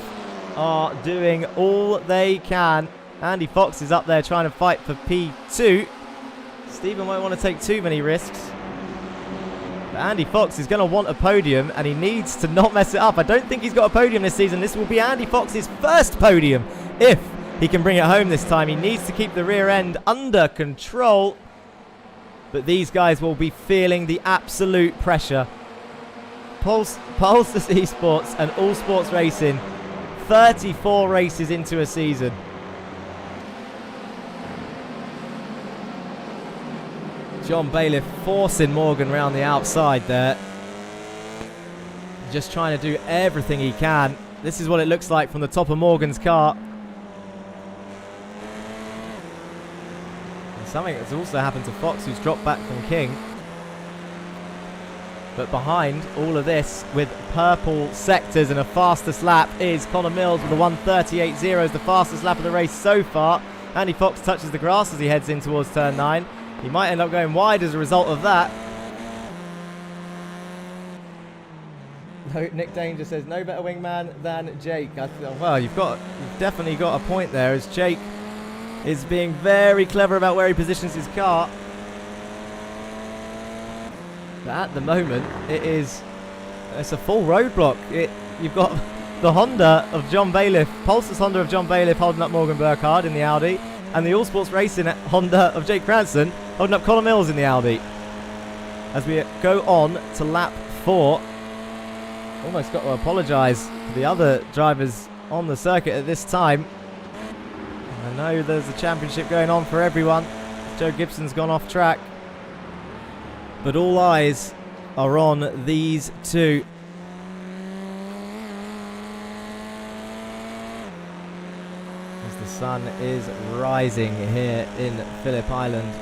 are doing all they can. Andy Fox is up there trying to fight for P2. Stephen won't want to take too many risks. But Andy Fox is going to want a podium, and he needs to not mess it up. I don't think he's got a podium this season. This will be Andy Fox's first podium if he can bring it home this time. He needs to keep the rear end under control. But these guys will be feeling the absolute pressure. Pulse eSports and All Sports Racing, 34 races into a season. John Bailiff forcing Morgan round the outside there. Just trying to do everything he can. This is what it looks like from the top of Morgan's car. And something that's also happened to Fox, who's dropped back from King. But behind all of this, with purple sectors and a fastest lap, is Connor Mills with a 1:38.0 is the fastest lap of the race so far. Andy Fox touches the grass as he heads in towards turn 9. He might end up going wide as a result of that. Nick Danger says, no better wingman than Jake. Well, you've definitely got a point there, as Jake is being very clever about where he positions his car. But at the moment, it's a full roadblock. You've got the Honda of John Bailiff, Pulse's Honda of John Bailiff holding up Morgan Burkhardt in the Audi, and the All Sports Racing Honda of Jake Cranston holding up Connor Mills in the Audi. As we go on to lap 4, almost got to apologise to the other drivers on the circuit at this time. I know there's a championship going on for everyone. Joe Gibson's gone off track. But all eyes are on these two. As the sun is rising here in Phillip Island.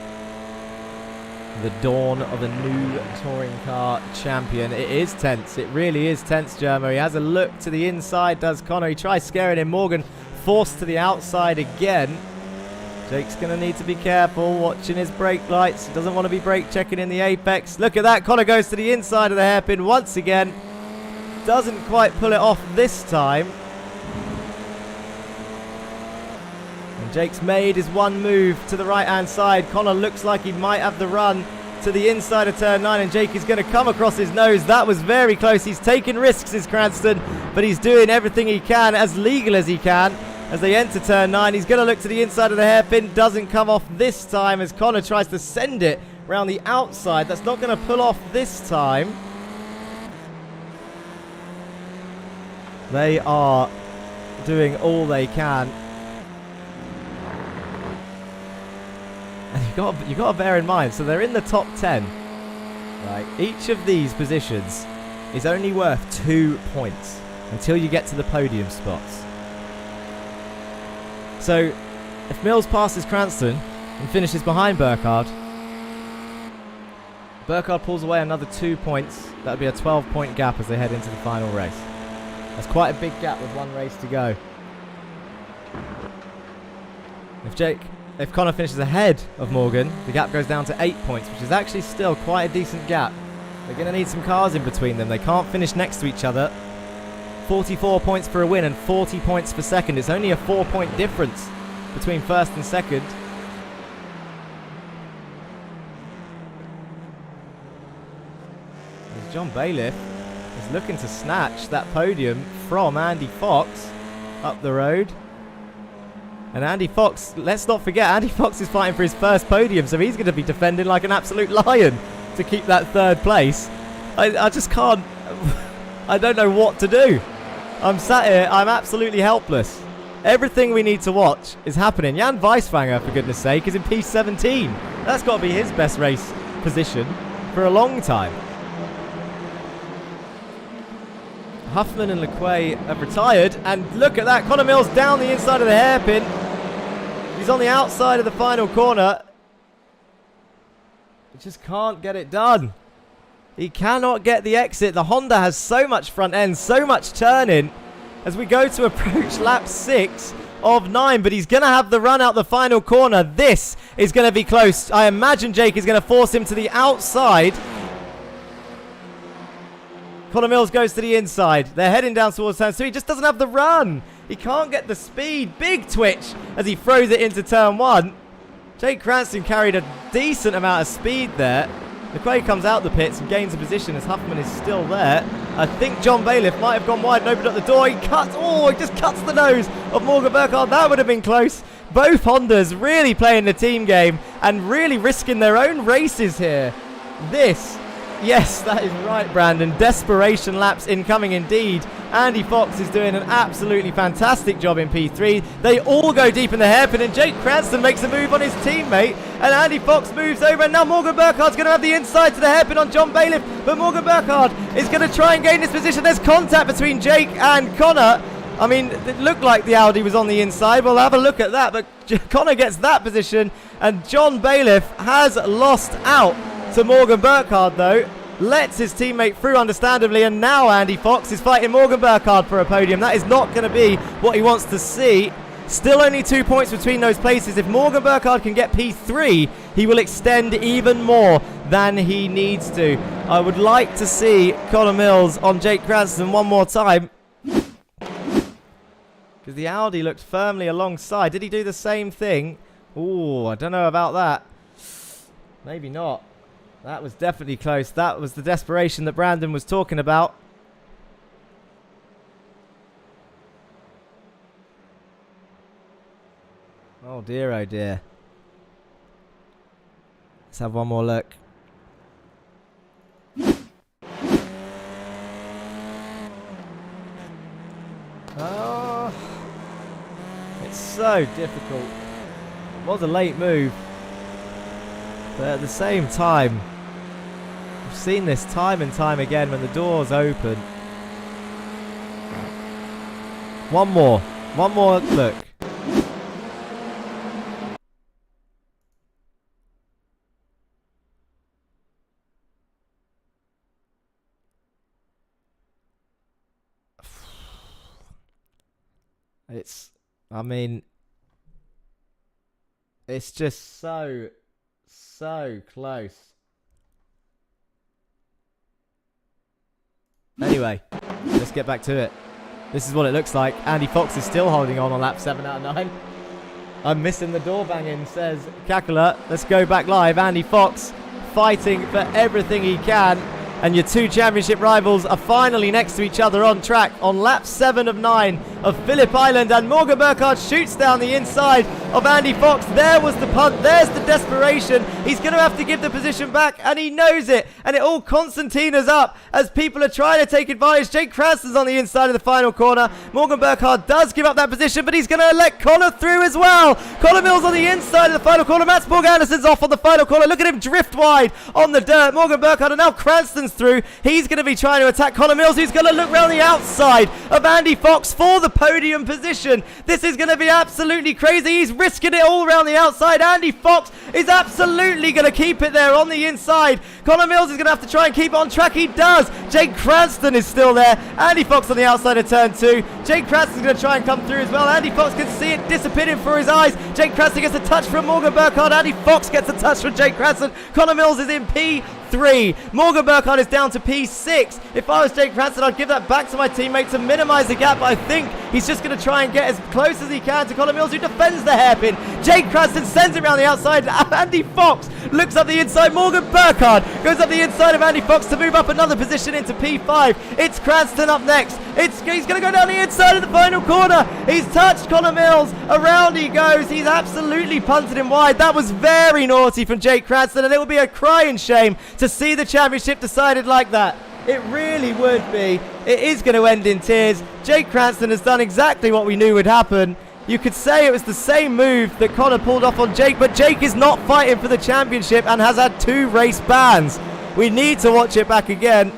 The dawn of a new touring car champion. It is tense. It really is tense, Jermo. He has a look to the inside, does Connor. He tries scaring him. Morgan forced to the outside again. Jake's going to need to be careful, watching his brake lights. He doesn't want to be brake checking in the apex. Look at that. Connor goes to the inside of the hairpin once again. Doesn't quite pull it off this time. And Jake's made his one move to the right-hand side. Connor looks like he might have the run to the inside of turn 9, and Jake is going to come across his nose. That was very close. He's taking risks, is Cranston, but he's doing everything he can, as legal as he can. As they enter turn 9, he's going to look to the inside of the hairpin. Doesn't come off this time as Connor tries to send it around the outside. That's not going to pull off this time. They are doing all they can. And you've got to bear in mind, so they're in the top 10. Right? Each of these positions is only worth 2 points until you get to the podium spots. So, if Mills passes Cranston and finishes behind Burkhardt, Burkhardt pulls away another 2 points. That would be a 12-point gap as they head into the final race. That's quite a big gap with one race to go. If Connor finishes ahead of Morgan, the gap goes down to 8 points, which is actually still quite a decent gap. They're going to need some cars in between them. They can't finish next to each other. 44 points for a win and 40 points for second. It's only a 4-point difference between first and second. As John Bailiff is looking to snatch that podium from Andy Fox up the road. And Andy Fox, let's not forget, Andy Fox is fighting for his first podium, so he's going to be defending like an absolute lion to keep that third place. I just can't... I don't know what to do. I'm sat here, I'm absolutely helpless. Everything we need to watch is happening. Jan Weiswanger, for goodness sake, is in P17. That's got to be his best race position for a long time. Huffman and Lequay have retired, and look at that. Connor Mills down the inside of the hairpin. He's on the outside of the final corner. He just can't get it done. He cannot get the exit. The Honda has so much front end, so much turning as we go to approach lap 6 of 9, but he's going to have the run out the final corner. This is going to be close. I imagine Jake is going to force him to the outside. Connor Mills goes to the inside. They're heading down towards turn 2. He just doesn't have the run. He can't get the speed. Big twitch as he throws it into turn 1. Jake Cranston carried a decent amount of speed there. McQuaid comes out the pits and gains a position as Huffman is still there. I think John Bailiff might have gone wide and opened up the door. He cuts. Oh, he just cuts the nose of Morgan Burkhardt. That would have been close. Both Hondas really playing the team game and really risking their own races here. This, yes, that is right, Brandon. Desperation laps incoming indeed. Andy Fox is doing an absolutely fantastic job in P3. They all go deep in the hairpin, and Jake Cranston makes a move on his teammate, and Andy Fox moves over, and now Morgan Burkhardt's going to have the inside to the hairpin on John Bailiff, but Morgan Burkhardt is going to try and gain this position. There's contact between Jake and Connor. I mean, it looked like the Audi was on the inside. We'll have a look at that, but Connor gets that position, and John Bailiff has lost out to Morgan Burkhardt, though. Lets his teammate through, understandably, and now Andy Fox is fighting Morgan Burkhardt for a podium. That is not going to be what he wants to see. Still only 2 points between those places. If Morgan Burkhardt can get P3, he will extend even more than he needs to. I would like to see Connor Mills on Jake Cranston one more time, because the Audi looked firmly alongside. Did he do the same thing? Ooh, I don't know about that. Maybe not. That was definitely close. That was the desperation that Brandon was talking about. Oh dear, oh dear. Let's have one more look. Oh, it's so difficult. It was a late move, but at the same time, we've seen this time and time again when the doors open. One more look. I mean, it's just so close. Anyway, let's get back to it. This is what it looks like. Andy Fox is still holding on lap 7 out of 9. I'm missing the door banging, says Kakula. Let's go back live. Andy Fox fighting for everything he can. And your two championship rivals are finally next to each other on track on lap 7 of 9 of Phillip Island. And Morgan Burkhardt shoots down the inside of Andy Fox. There was the punt. There's the desperation. He's going to have to give the position back, and he knows it. And it all Constantina's up as people are trying to take advantage. Jake Cranston's on the inside of the final corner. Morgan Burkhardt does give up that position, but he's going to let Connor through as well. Connor Mills on the inside of the final corner. Mats Borg Anderson's off on the final corner. Look at him drift wide on the dirt. Morgan Burkhardt, and now Cranston's through. He's going to be trying to attack Connor Mills, who's going to look around the outside of Andy Fox for the podium position. This is going to be absolutely crazy. He's risking it all around the outside. Andy Fox is absolutely going to keep it there on the inside. Connor Mills is going to have to try and keep it on track. He does. Jake Cranston is still there. Andy Fox on the outside of turn 2. Jake Cranston's going to try and come through as well. Andy Fox can see it disappearing before his eyes. Jake Cranston gets a touch from Morgan Burkhardt. Andy Fox gets a touch from Jake Cranston. Connor Mills is in P3. Morgan Burkhardt is down to P6. If I was Jake Cranston, I'd give that back to my teammate to minimize the gap, but I think he's just going to try and get as close as he can to Connor Mills, who defends the hairpin. Jake Cranston sends it around the outside. Andy Fox looks up the inside. Morgan Burkhardt goes up the inside of Andy Fox to move up another position into P5. It's Cranston up next. He's going to go down the inside of the final corner. He's touched Connor Mills. Around he goes. He's absolutely punted him wide. That was very naughty from Jake Cranston, and it would be a crying shame to see the championship decided like that. It really would be. It is going to end in tears. Jake Cranston has done exactly what we knew would happen. You could say it was the same move that Connor pulled off on Jake, but Jake is not fighting for the championship and has had 2 race bans. We need to watch it back again.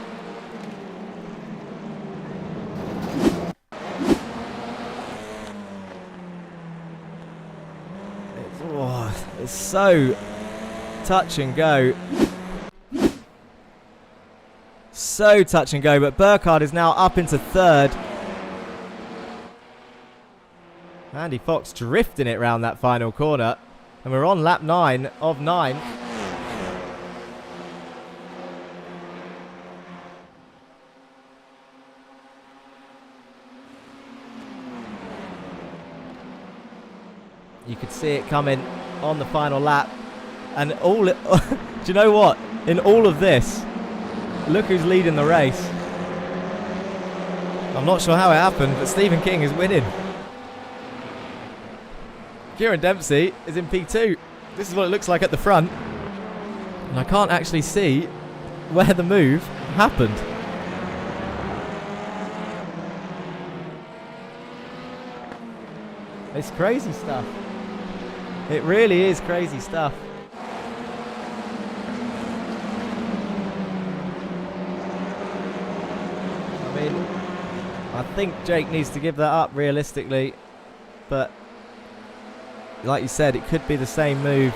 It's so touch and go. So touch and go, but Burkhardt is now up into 3rd. Andy Fox drifting it round that final corner. And we're on lap 9 of 9. You could see it coming on the final lap. And all it, do you know what? In all of this, look who's leading the race. I'm not sure how it happened, but Stephen King is winning. Kieran Dempsey is in P2. This is what it looks like at the front. And I can't actually see where the move happened. It's crazy stuff. It really is crazy stuff. I mean, I think Jake needs to give that up realistically, but like you said, it could be the same move.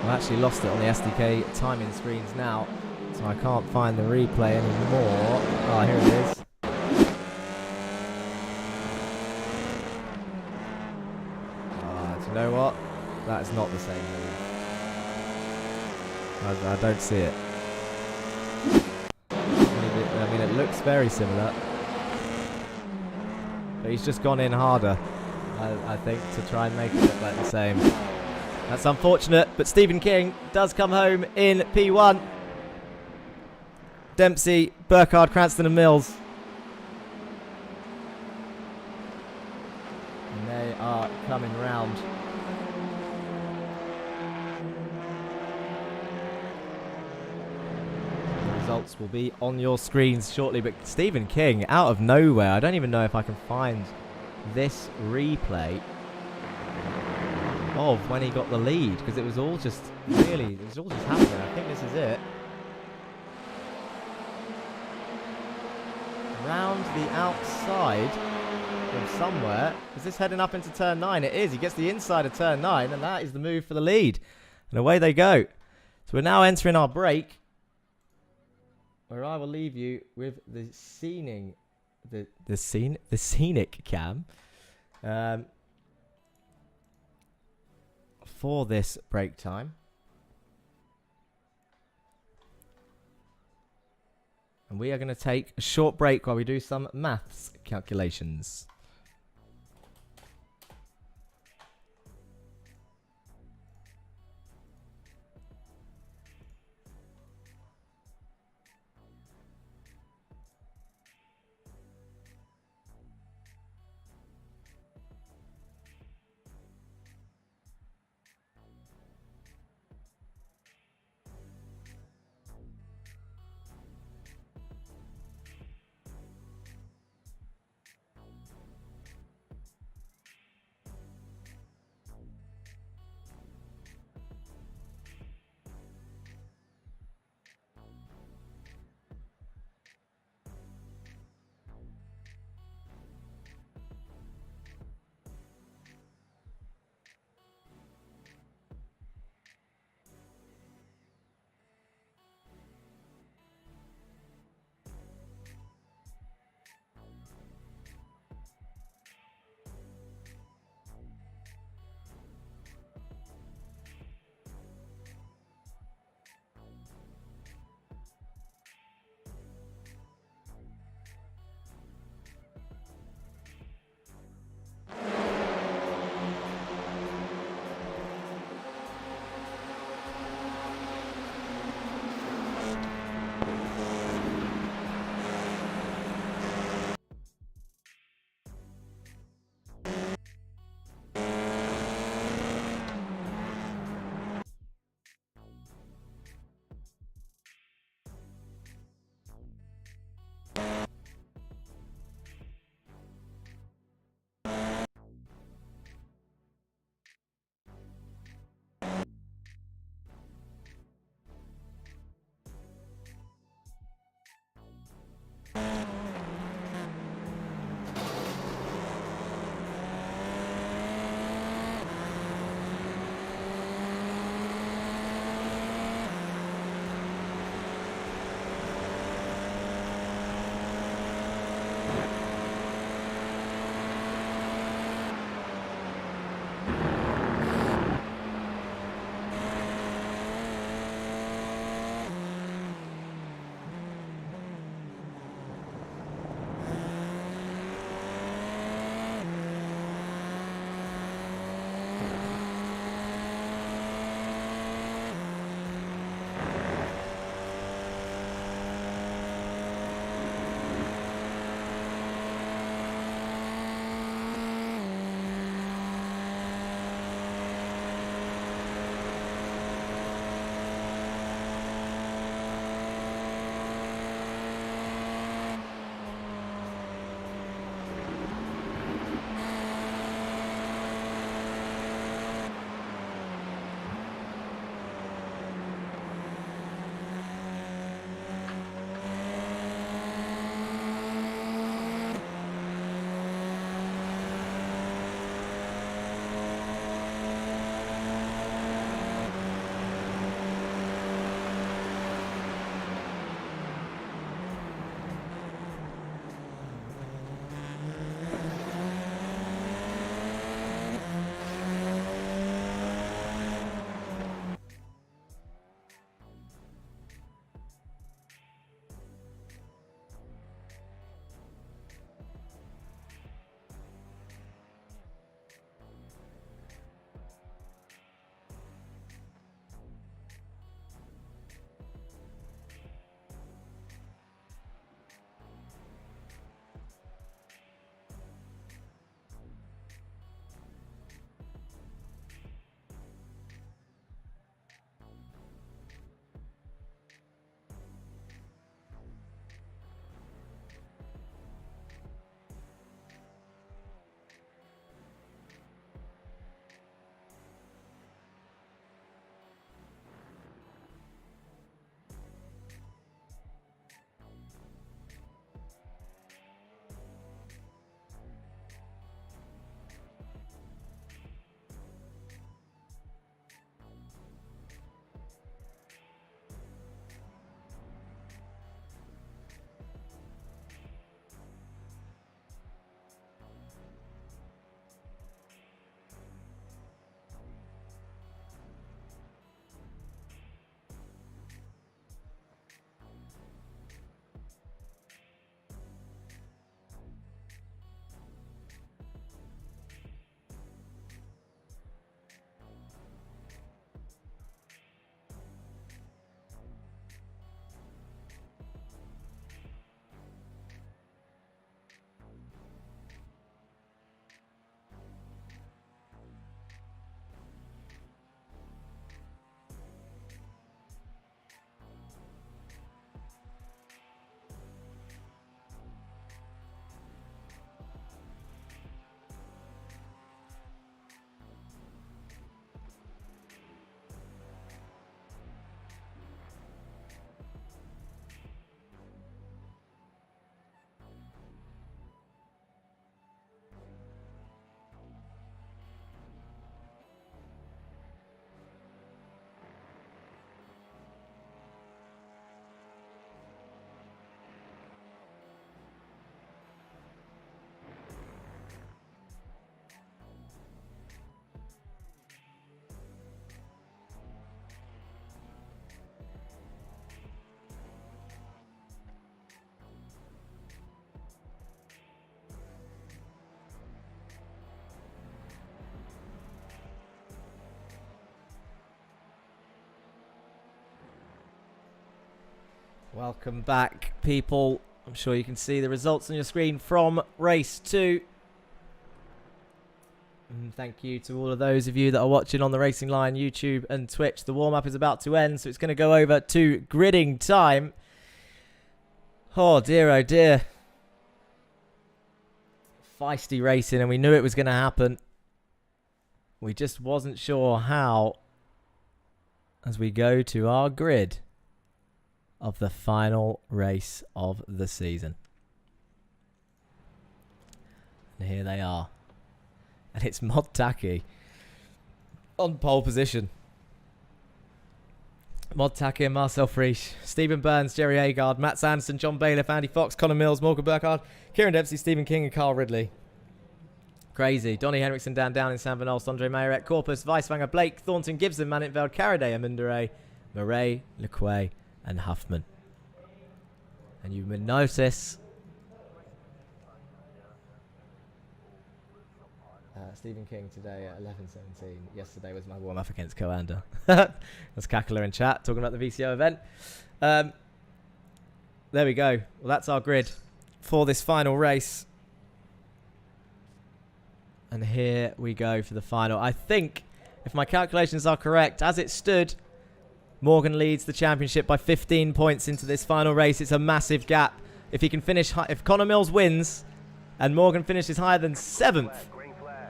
I've actually lost it on the SDK timing screens now, so I can't find the replay anymore. Oh, here it is. Do you know what? That is not the same move. I don't see it. I mean, it looks very similar. But he's just gone in harder, I think, to try and make it look like the same. That's unfortunate, but Stephen King does come home in P1. Dempsey, Burkhardt, Cranston and Mills. And they are coming round. Results will be on your screens shortly, but Stephen King out of nowhere. I don't even know if I can find this replay of when he got the lead, because it was all just happening. I think this is it. Round the outside from somewhere. Is this heading up into turn 9? It is. He gets the inside of turn 9, and that is the move for the lead. And away they go. So we're now entering our break, where I will leave you with the scenic cam for this break time. And we are going to take a short break while we do some maths calculations. Welcome back, people. I'm sure you can see the results on your screen from race 2. And thank you to all of those of you that are watching on the Racing Line YouTube and Twitch. The warm-up is about to end, so it's going to go over to gridding time. Oh dear, feisty racing, and we knew it was going to happen. We just wasn't sure how as we go to our grid of the final race of the season. And here they are. And it's Mod Taki on pole position. Mod Taki and Marcel Frisch, Stephen Burns, Jerry Agard, Matt Sanderson, John Bailiff, Andy Fox, Connor Mills, Morgan Burkhardt, Kieran Dempsey, Stephen King and Carl Ridley. Crazy. Donny Henriksen, Dan Down in San Vanolst, Andre Mayoret, Corpus, Weiswanger, Blake, Thornton, Gibson, Manintveld, Caraday, Amundere, Murray, Lequay and Huffman. And you will notice Stephen King today at 11:17. Yesterday was my warm-up against Coanda. That's Cackler in chat talking about the VCO event. There we go. Well, that's our grid for this final race. And here we go for the final. I think, if my calculations are correct, as it stood, Morgan leads the championship by 15 points into this final race. It's a massive gap. If he can finish, if Connor Mills wins and Morgan finishes higher than 7th,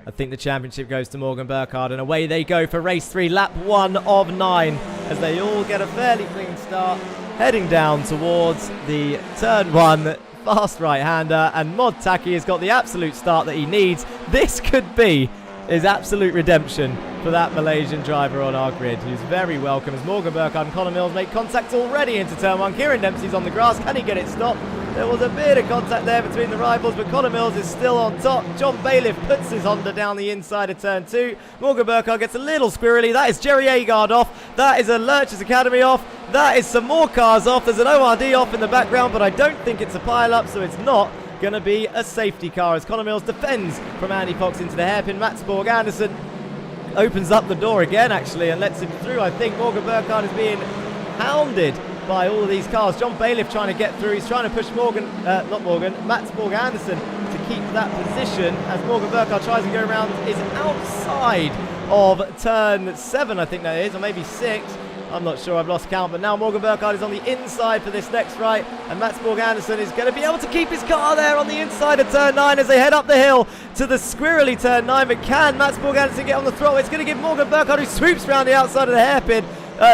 I think the championship goes to Morgan Burkhardt. And away they go for race 3, lap 1 of 9, as they all get a fairly clean start, heading down towards the turn 1 fast right-hander. And Mod Taki has got the absolute start that he needs. This could be his absolute redemption for that Malaysian driver on our grid, who's very welcome as Morgan Burkhardt and Connor Mills make contact already into turn 1. Kieran Dempsey's on the grass. Can he get it stopped? There was a bit of contact there between the rivals, but Connor Mills is still on top. John Bailiff puts his Honda down the inside of turn 2. Morgan Burkhardt gets a little squirrely. That is Jerry Agard off. That is a Lurchers Academy off. That is some more cars off. There's an ORD off in the background, but I don't think it's a pile-up, so it's not going to be a safety car as Connor Mills defends from Andy Fox into the hairpin. Matsborg Anderson opens up the door again, actually, and lets him through. I think Morgan Burkhardt is being hounded by all of these cars. John Bailiff trying to get through. He's trying to push Matsborg Anderson to keep that position as Morgan Burkhardt tries to go around, is outside of turn 7, I think that is, or maybe 6. I'm not sure, I've lost count, but now Morgan Burkhardt is on the inside for this next right, and Matsborg Anderson is going to be able to keep his car there on the inside of turn 9 as they head up the hill to the squirrely turn 9, but can Matsborg Anderson get on the throttle? It's going to give Morgan Burkhardt, who swoops around the outside of the hairpin,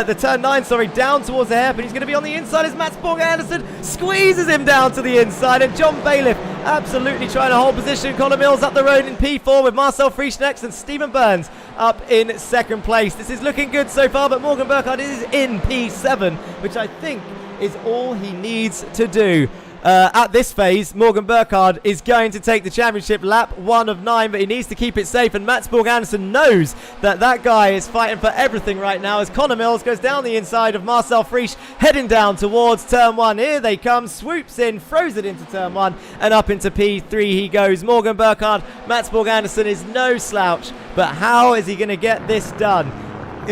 the turn 9, down towards the hairpin. He's going to be on the inside as Matsborg Anderson squeezes him down to the inside, and John Bailiff absolutely trying to hold position. Connor Mills up the road in P4 with Marcel Frisch next and Stephen Burns up in 2nd place. This is looking good so far, but Morgan Burkhardt is in P7, which I think is all he needs to do. At this phase, Morgan Burkhardt is going to take the championship, lap 1 of 9, but he needs to keep it safe, and Matsborg Anderson knows that that guy is fighting for everything right now as Connor Mills goes down the inside of Marcel Frisch, heading down towards turn 1. Here they come, swoops in, throws it into turn 1, and up into P3 he goes. Morgan Burkhardt, Matsborg Anderson is no slouch, but how is he going to get this done?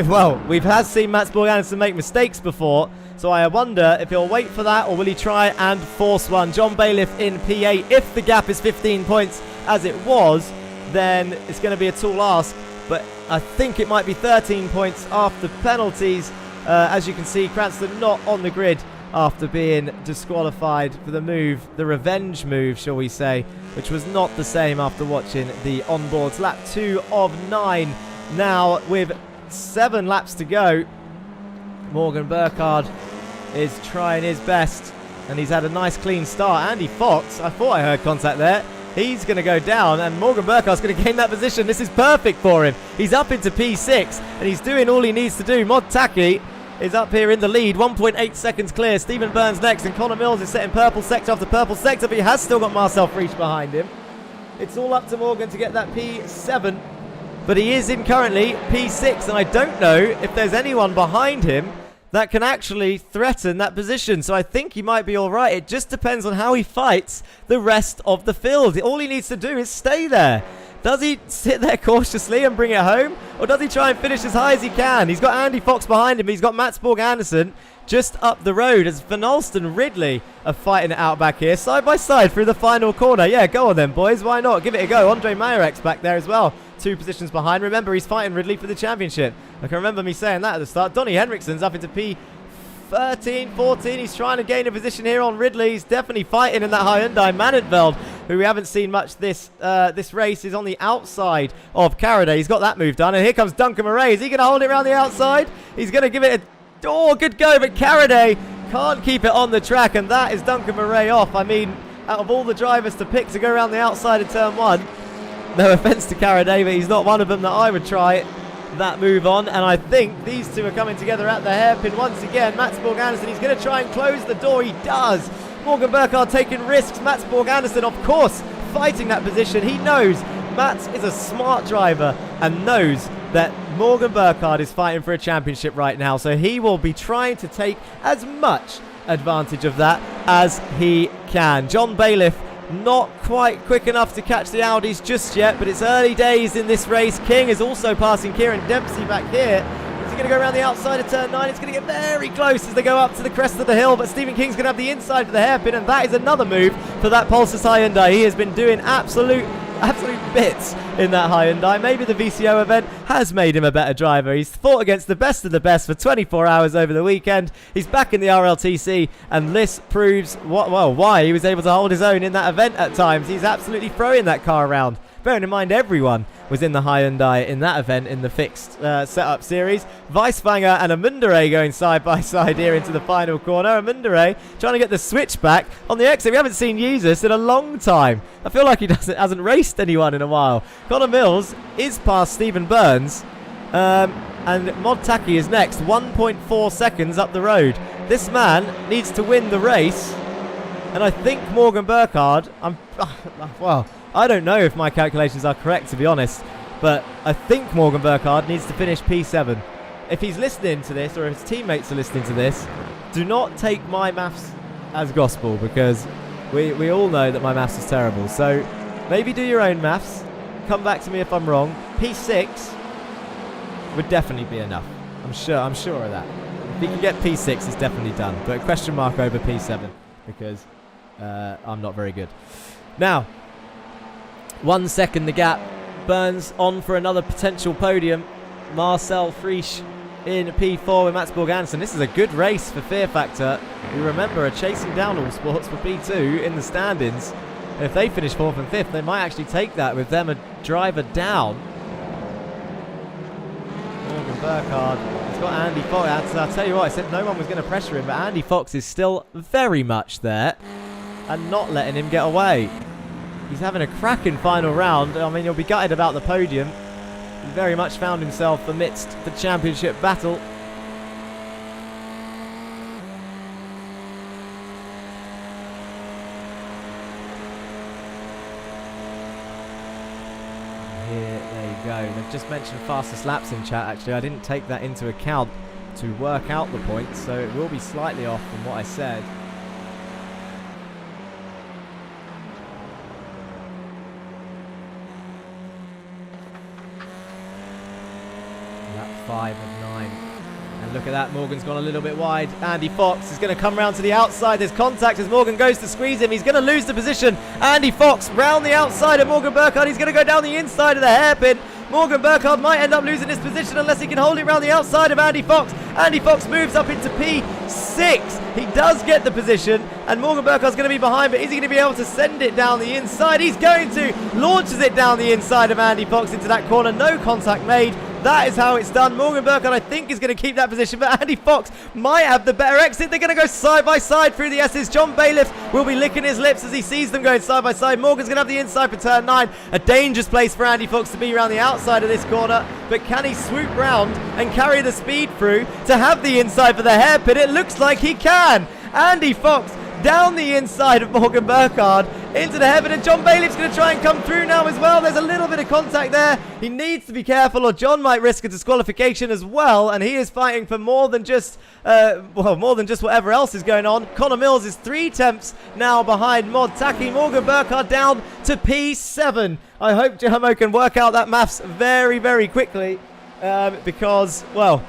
Well, we've seen Matsborg Anderson make mistakes before, so I wonder if he'll wait for that or will he try and force one. John Bailiff in P8. If the gap is 15 points as it was, then it's going to be a tall ask. But I think it might be 13 points after penalties. As you can see, Cranston not on the grid after being disqualified for the move, the revenge move, shall we say, which was not the same after watching the onboards. Lap 2 of 9 now with 7 laps to go. Morgan Burkhardt is trying his best, and he's had a nice clean start. Andy Fox, I thought I heard contact there. He's going to go down, and Morgan Burkhardt's going to gain that position. This is perfect for him. He's up into P6, and he's doing all he needs to do. Mod Taki is up here in the lead, 1.8 seconds clear. Stephen Burns next, and Connor Mills is setting purple sector after purple sector, but he has still got Marcel Frisch behind him. It's all up to Morgan to get that P7, but he is in currently P6, and I don't know if there's anyone behind him that can actually threaten that position. So I think he might be all right. It just depends on how he fights the rest of the field. All he needs to do is stay there. Does he sit there cautiously and bring it home? Or does he try and finish as high as he can? He's got Andy Fox behind him. He's got Mats Borg Andersen just up the road as Van Alst and Ridley are fighting it out back here. Side by side through the final corner. Yeah, go on then, boys. Why not? Give it a go. Andre Mayerek's back there as well. 2 positions behind. Remember, he's fighting Ridley for the championship. I can remember me saying that at the start. Donny Henriksen's up into P13, 14. He's trying to gain a position here on Ridley. He's definitely fighting in that Hyundai. Manenveld, who we haven't seen much this race, is on the outside of Caraday. He's got that move done. And here comes Duncan Murray. Is he going to hold it around the outside? He's going to give it a... Oh, good go, but Caraday can't keep it on the track, and that is Duncan Murray off. I mean, out of all the drivers to pick to go around the outside of turn 1, no offence to Caraday, but he's not one of them that I would try that move on. And I think these two are coming together at the hairpin once again. Mats Borg Andersen, he's going to try and close the door. He does. Morgan Burkhardt taking risks. Mats Borg Andersen, of course, fighting that position. He knows Mats is a smart driver and knows that Morgan Burkhardt is fighting for a championship right now. So he will be trying to take as much advantage of that as he can. John Bailiff not quite quick enough to catch the Audis just yet, but it's early days in this race. King is also passing Kieran Dempsey back here. Is he going to go around the outside of turn 9? It's going to get very close as they go up to the crest of the hill, but Stephen King's going to have the inside for the hairpin, and that is another move for that Pulsar Hyundai. He has been doing absolute bits in that Hyundai. Maybe the VCO event has made him a better driver. He's fought against the best of the best for 24 hours over the weekend. He's back in the RLTC, and this proves why he was able to hold his own in that event at times. He's absolutely throwing that car around. Bearing in mind everyone was in the Hyundai in that event in the fixed setup series. Weiswanger and Amundere going side by side here into the final corner. Amundere trying to get the switch back on the exit. We haven't seen Jesus in a long time. I feel like he hasn't raced anyone in a while. Connor Mills is past Stephen Burns. And Mod Taki is next, 1.4 seconds up the road. This man needs to win the race. And I think Morgan Burkhardt, I don't know if my calculations are correct, to be honest, but I think Morgan Burkhardt needs to finish P7. If he's listening to this, or if his teammates are listening to this, do not take my maths as gospel, because we all know that my maths is terrible. So maybe do your own maths. Come back to me if I'm wrong. P6 would definitely be enough. I'm sure of that. If he can get P6, it's definitely done. But question mark over P7, because I'm not very good. Now, 1 second the gap. Burns on for another potential podium. Marcel Frisch in P4 with Mats Borg Andersen. This is a good race for Fear Factor. We remember are chasing down All Sports for P2 in the standings. And if they finish 4th and 5th, they might actually take that with them a driver down. Morgan Burkhardt has got Andy Fox. I'll tell you what, I said no one was going to pressure him, but Andy Fox is still very much there and not letting him get away. He's having a cracking final round. I mean, he'll be gutted about the podium. He very much found himself amidst the championship battle. Here they go. They've just mentioned fastest laps in chat, actually. I didn't take that into account to work out the points, so it will be slightly off from what I said. Lap 5 of 9. And look at that, Morgan's gone a little bit wide. Andy Fox is going to come round to the outside. There's contact as Morgan goes to squeeze him. He's going to lose the position. Andy Fox round the outside of Morgan Burkhardt. He's going to go down the inside of the hairpin. Morgan Burkhardt might end up losing his position unless he can hold it round the outside of Andy Fox. Andy Fox moves up into P6. He does get the position, and Morgan Burkhardt's going to be behind, but is he going to be able to send it down the inside? He's going to. Launches it down the inside of Andy Fox into that corner. No contact made. That is how it's done. Morgan Burkhardt, I think, is going to keep that position, but Andy Fox might have the better exit. They're going to go side by side through the S's. John Bailiff will be licking his lips as he sees them going side by side. Morgan's going to have the inside for turn 9. A dangerous place for Andy Fox to be around the outside of this corner, but can he swoop round and carry the speed through to have the inside for the hairpin? It looks like he can. Andy Fox down the inside of Morgan Burkhardt into the heaven, and John Bailiff's going to try and come through now as well. There's a little bit of contact there. He needs to be careful or John might risk a disqualification as well, and he is fighting for more than just whatever else is going on. Connor Mills is 3 temps now behind Mod Taki. Morgan Burkhardt down to P7. I hope Jermo can work out that maths very, very quickly because, well,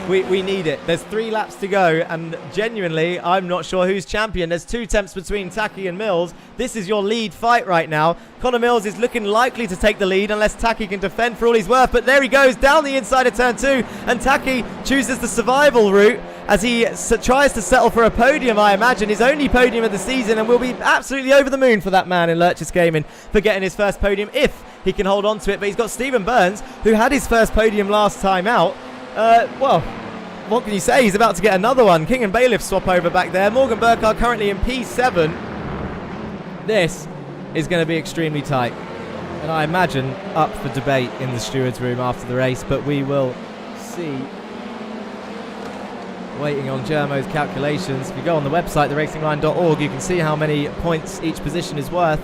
we need it. There's 3 laps to go, and genuinely, I'm not sure who's champion. There's 2 temps between Taki and Mills. This is your lead fight right now. Connor Mills is looking likely to take the lead unless Taki can defend for all he's worth, but there he goes down the inside of turn 2, and Taki chooses the survival route as he tries to settle for a podium, I imagine. His only podium of the season, and we'll be absolutely over the moon for that man in Lurchus Gaming for getting his first podium if he can hold on to it. But he's got Stephen Burns, who had his first podium last time out. Well, what can you say? He's about to get another one. King and Bailiff swap over back there. Morgan Burkhardt currently in P7. This is going to be extremely tight, and I imagine up for debate in the stewards room after the race, but we will see. Waiting on Jermo's calculations. If you go on the website, theracingline.org, you can see how many points each position is worth.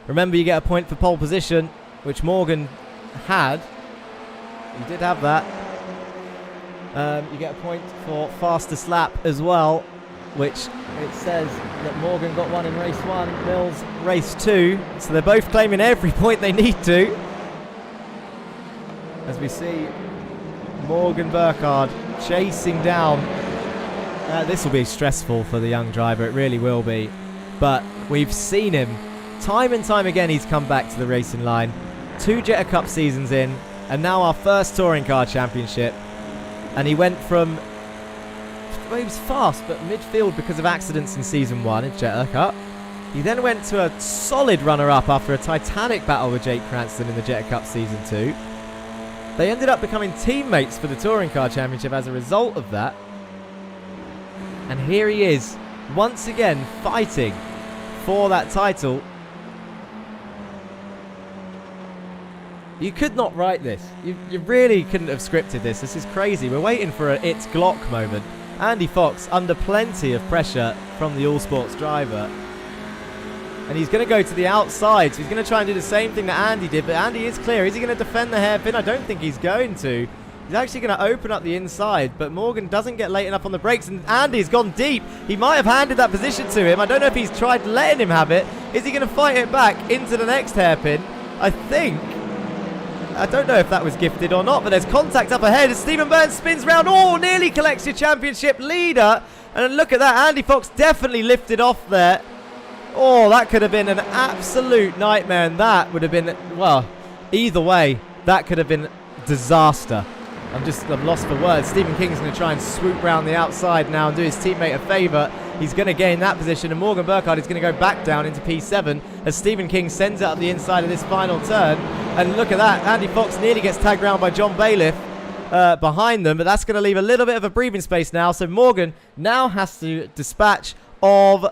Remember, you get a point for pole position, which Morgan had. He did have that. You get a point for fastest lap as well, which it says that Morgan got one in race 1, Mills race 2. So they're both claiming every point they need to. As we see Morgan Burkhardt chasing down. This will be stressful for the young driver, it really will be. But we've seen him time and time again. He's come back to the racing line. 2 Jetta Cup seasons in, and now our first touring car championship. And he went from, well, he was fast, but midfield because of accidents in season 1 in Jetta Cup. He then went to a solid runner-up after a titanic battle with Jake Cranston in the Jetta Cup season 2. They ended up becoming teammates for the touring car championship as a result of that. And here he is, once again, fighting for that title. You could not write this. You really couldn't have scripted this. This is crazy. We're waiting for a It's Glock moment. Andy Fox under plenty of pressure from the All-Sports driver. And he's going to go to the outside. So he's going to try and do the same thing that Andy did. But Andy is clear. Is he going to defend the hairpin? I don't think he's going to. He's actually going to open up the inside. But Morgan doesn't get late enough on the brakes. And Andy's gone deep. He might have handed that position to him. I don't know if he's tried letting him have it. Is he going to fight it back into the next hairpin? I don't know if that was gifted or not, but there's contact up ahead as Stephen Burns spins round. Oh, nearly collects your championship leader. And look at that. Andy Fox definitely lifted off there. Oh, that could have been an absolute nightmare. And that would have been, well, either way, that could have been disaster. I'm lost for words. Stephen King's going to try and swoop round the outside now and do his teammate a favour. He's going to gain that position, and Morgan Burkhardt is going to go back down into P7 as Stephen King sends it up the inside of this final turn. And look at that. Andy Fox nearly gets tagged round by John Bailiff behind them, but that's going to leave a little bit of a breathing space now. So Morgan now has to dispatch of,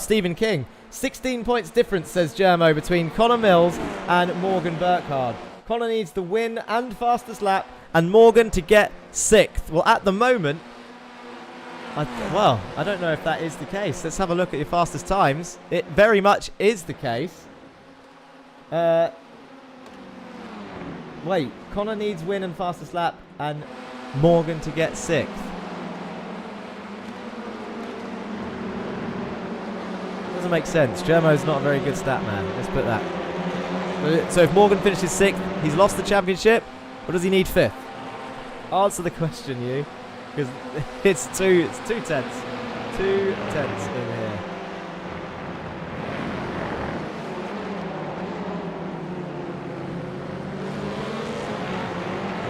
Stephen King. 16 points difference, says Jermo, between Connor Mills and Morgan Burkhardt. Connor needs the win and fastest lap, and Morgan to get 6th. Well, at the moment, I don't know if that is the case. Let's have a look at your fastest times. It very much is the case. Wait, Connor needs win and fastest lap, and Morgan to get 6th. Doesn't make sense. Jermo's not a very good stat man. Let's put that. So if Morgan finishes 6th, he's lost the championship. Or does he need 5th? Answer the question, you. Because it's 2 tenths. 2 tenths in here.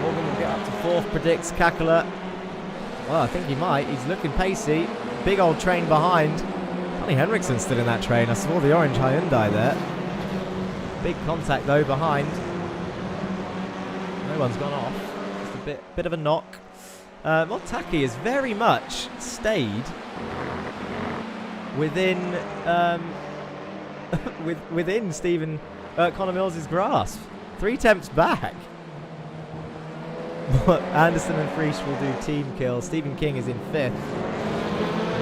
Morgan will get up to 4th, predicts Kakula. Well, I think he might. He's looking pacey. Big old train behind. Connie Henriksen's still in that train. I saw the orange Hyundai there. Big contact though behind. No one's gone off. Just a bit of a knock. Montaki has very much stayed within within Connor Mills' grasp. 3 attempts back. Anderson and Frisch will do team kills. Stephen King is in 5th.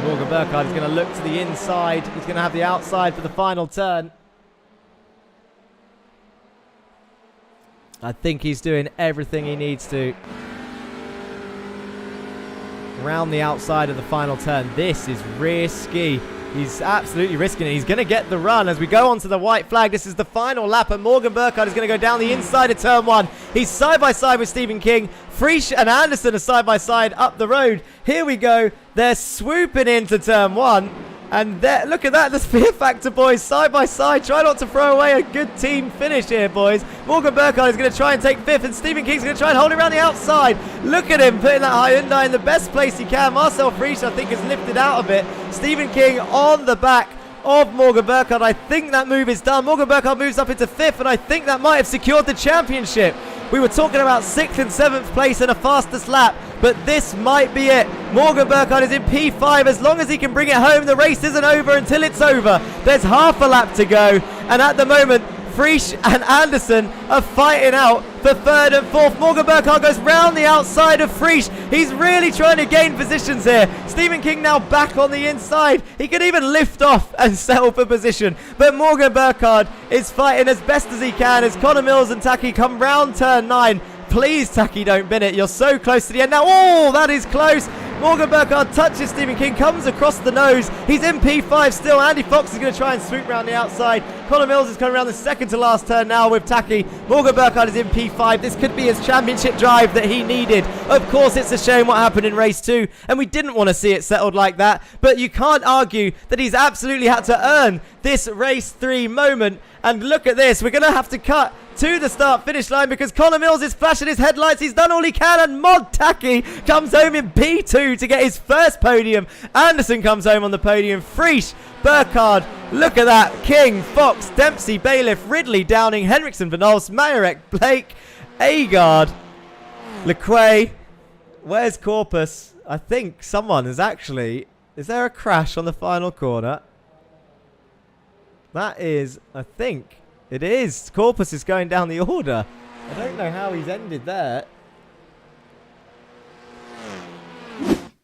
Morgan Burkhardt is going to look to the inside. He's going to have the outside for the final turn. I think he's doing everything he needs to. Round the outside of the final turn. This is risky. He's absolutely risking it. He's going to get the run as we go onto the white flag. This is the final lap, and Morgan Burkhardt is going to go down the inside of turn 1. He's side by side with Stephen King. Frisch and Anderson are side by side up the road. Here we go. They're swooping into turn 1. And look at that, the Fear Factor boys side by side. Try not to throw away a good team finish here, boys. Morgan Burkhardt is going to try and take 5th, and Stephen King's going to try and hold it around the outside. Look at him putting that Hyundai in the best place he can. Marcel Frisch, I think, is lifted out of it. Stephen King on the back of Morgan Burkhardt. I think that move is done. Morgan Burkhardt moves up into 5th, and I think that might have secured the championship. We were talking about 6th and 7th place and a fastest lap, but this might be it. Morgan Burkhardt is in P5. As long as he can bring it home, the race isn't over until it's over. There's half a lap to go, and at the moment, Frisch and Anderson are fighting out for 3rd and 4th. Morgan Burkhardt goes round the outside of Frisch. He's really trying to gain positions here. Stephen King now back on the inside. He could even lift off and settle for position. But Morgan Burkhardt is fighting as best as he can as Connor Mills and Taki come round turn 9. Please, Taki, don't bin it. You're so close to the end now. Oh, that is close. Morgan Burkhardt touches Stephen King, comes across the nose. He's in P5 still. Andy Fox is going to try and swoop around the outside. Connor Mills is coming around the second to last turn now with Taki. Morgan Burkhardt is in P5. This could be his championship drive that he needed. Of course, it's a shame what happened in race 2, and we didn't want to see it settled like that. But you can't argue that he's absolutely had to earn this race 3 moment. And look at this. We're going to have to cut to the start-finish line because Connor Mills is flashing his headlights. He's done all he can, and Mod Taki comes home in P2 to get his first podium. Anderson comes home on the podium. Frisch, Burkhardt, look at that. King, Fox, Dempsey, Bailiff, Ridley, Downing, Henriksen, Van Olst, Majorek, Blake, Agard, Lequay. Where's Corpus? I think someone is actually... Is there a crash on the final corner? That is, I think... It is. Corpus is going down the order. I don't know how he's ended there.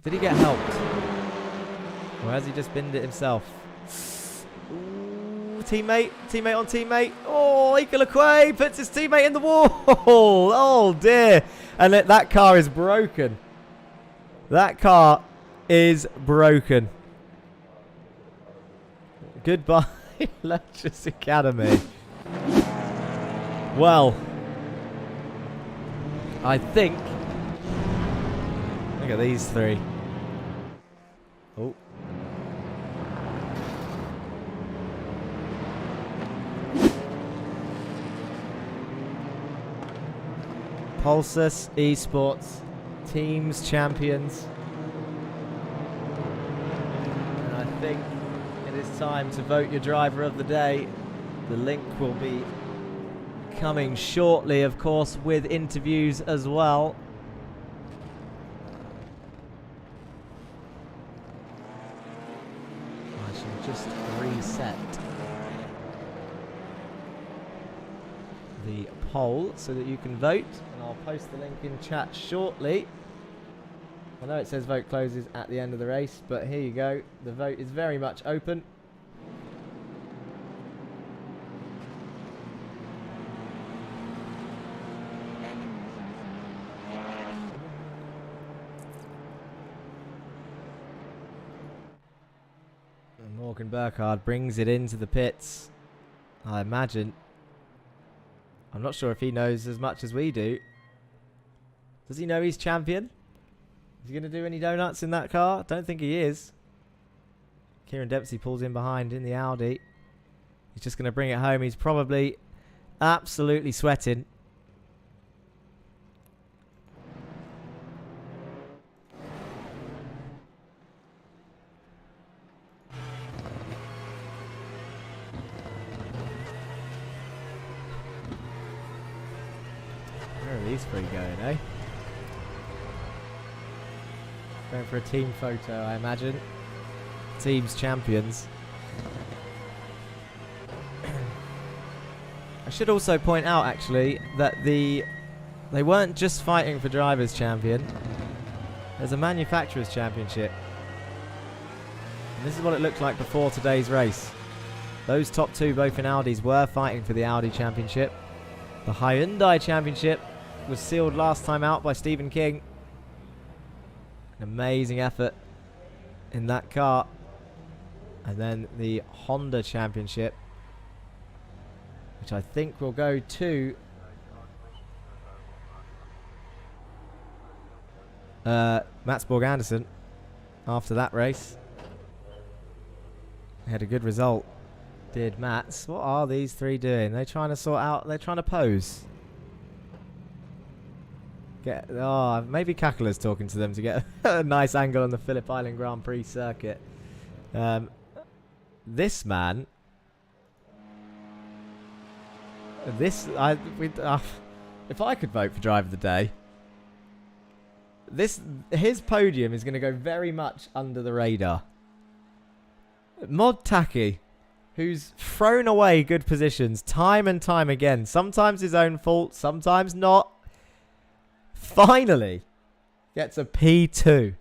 Did he get helped? Or has he just binned it himself? Ooh, teammate. Teammate on teammate. Oh, Ika Lequay puts his teammate in the wall. Oh, dear. And that car is broken. That car is broken. Goodbye, Lectures Academy. Well, I think... Look at these 3. Oh. Pulsus eSports Teams Champions. And I think it is time to vote your driver of the day. The link will be coming shortly, of course, with interviews as well. I shall just reset the poll so that you can vote, and I'll post the link in chat shortly. I know it says vote closes at the end of the race, but here you go. The vote is very much open. Morgan Burkhardt brings it into the pits, I imagine. I'm not sure if he knows as much as we do. Does he know he's champion? Is he going to do any donuts in that car? Don't think he is. Kieran Dempsey pulls in behind in the Audi. He's just going to bring it home. He's probably absolutely sweating. Where are these 3 going, eh? Going for a team photo, I imagine. Teams champions. I should also point out, actually, that they weren't just fighting for Drivers' Champion. There's a Manufacturers' Championship. This is what it looked like before today's race. Those top two, both in Audis, were fighting for the Audi Championship. The Hyundai Championship was sealed last time out by Stephen King. An amazing effort in that car. And then the Honda Championship, which I think will go to Mats Borg Anderson after that race. He had a good result, did Mats. What are these three doing? They're trying to sort out, they're trying to pose. Maybe Kakala's talking to them to get a nice angle on the Phillip Island Grand Prix circuit. This man, if I could vote for driver of the day, his podium is going to go very much under the radar. Mod Taki, who's thrown away good positions time and time again, sometimes his own fault, sometimes not, finally gets a P2.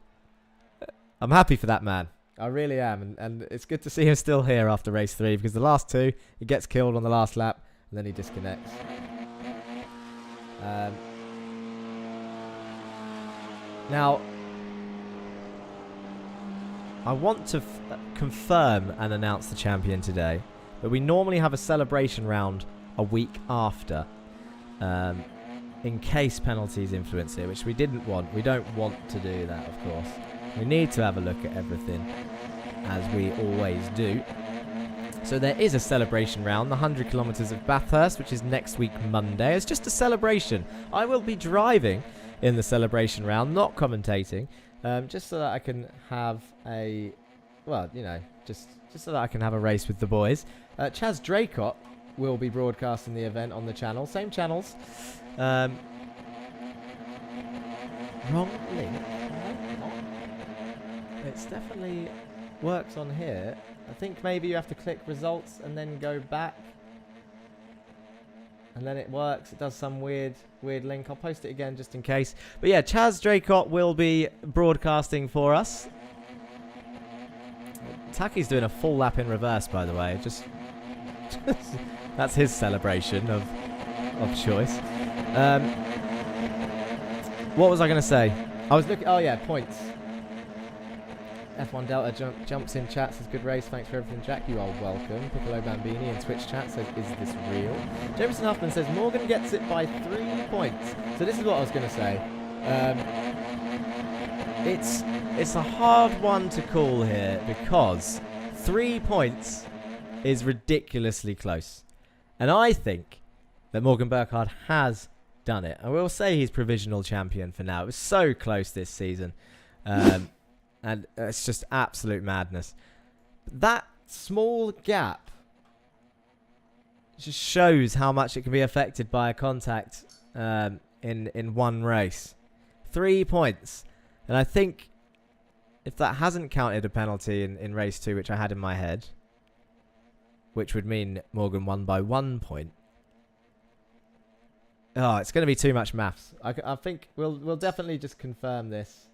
I'm happy for that man. I really am. And it's good to see him still here after race 3, because the last two, he gets killed on the last lap and then he disconnects. Now, I want to confirm and announce the champion today, but we normally have a celebration round a week after, in case penalties influence it, which we didn't want. We don't want to do that, of course. We need to have a look at everything, as we always do. So there is a celebration round, the 100 kilometres of Bathurst, which is next week Monday. It's just a celebration. I will be driving in the celebration round, not commentating, just so that I can have a, just so that I can have a race with the boys. Chaz Draycott will be broadcasting the event on the channel, same channels. Wrong link. It's definitely works on here. I think maybe you have to click results and then go back, and then it works. It does some weird link. I'll post it again just in case. But yeah, Chaz Draycott will be broadcasting for us. Taki's doing a full lap in reverse, by the way. Just that's his celebration of choice. What was I going to say? I was looking. Oh yeah, points. F1 Delta jumps in chat, says good race, thanks for everything Jack, you are welcome. Piccolo Bambini in Twitch chat says, is this real? Jameson Huffman says Morgan gets it by 3 points. So this is what I was going to say. It's a hard one to call here, because 3 points is ridiculously close. And I think that Morgan Burkhardt has done it. I will say he's provisional champion for now. It was so close this season. And it's just absolute madness. That small gap just shows how much it can be affected by a contact in one race. 3 points. And I think if that hasn't counted a penalty in race 2, which I had in my head, which would mean Morgan won by 1 point. Oh, it's going to be too much maths. I think we'll definitely just confirm this.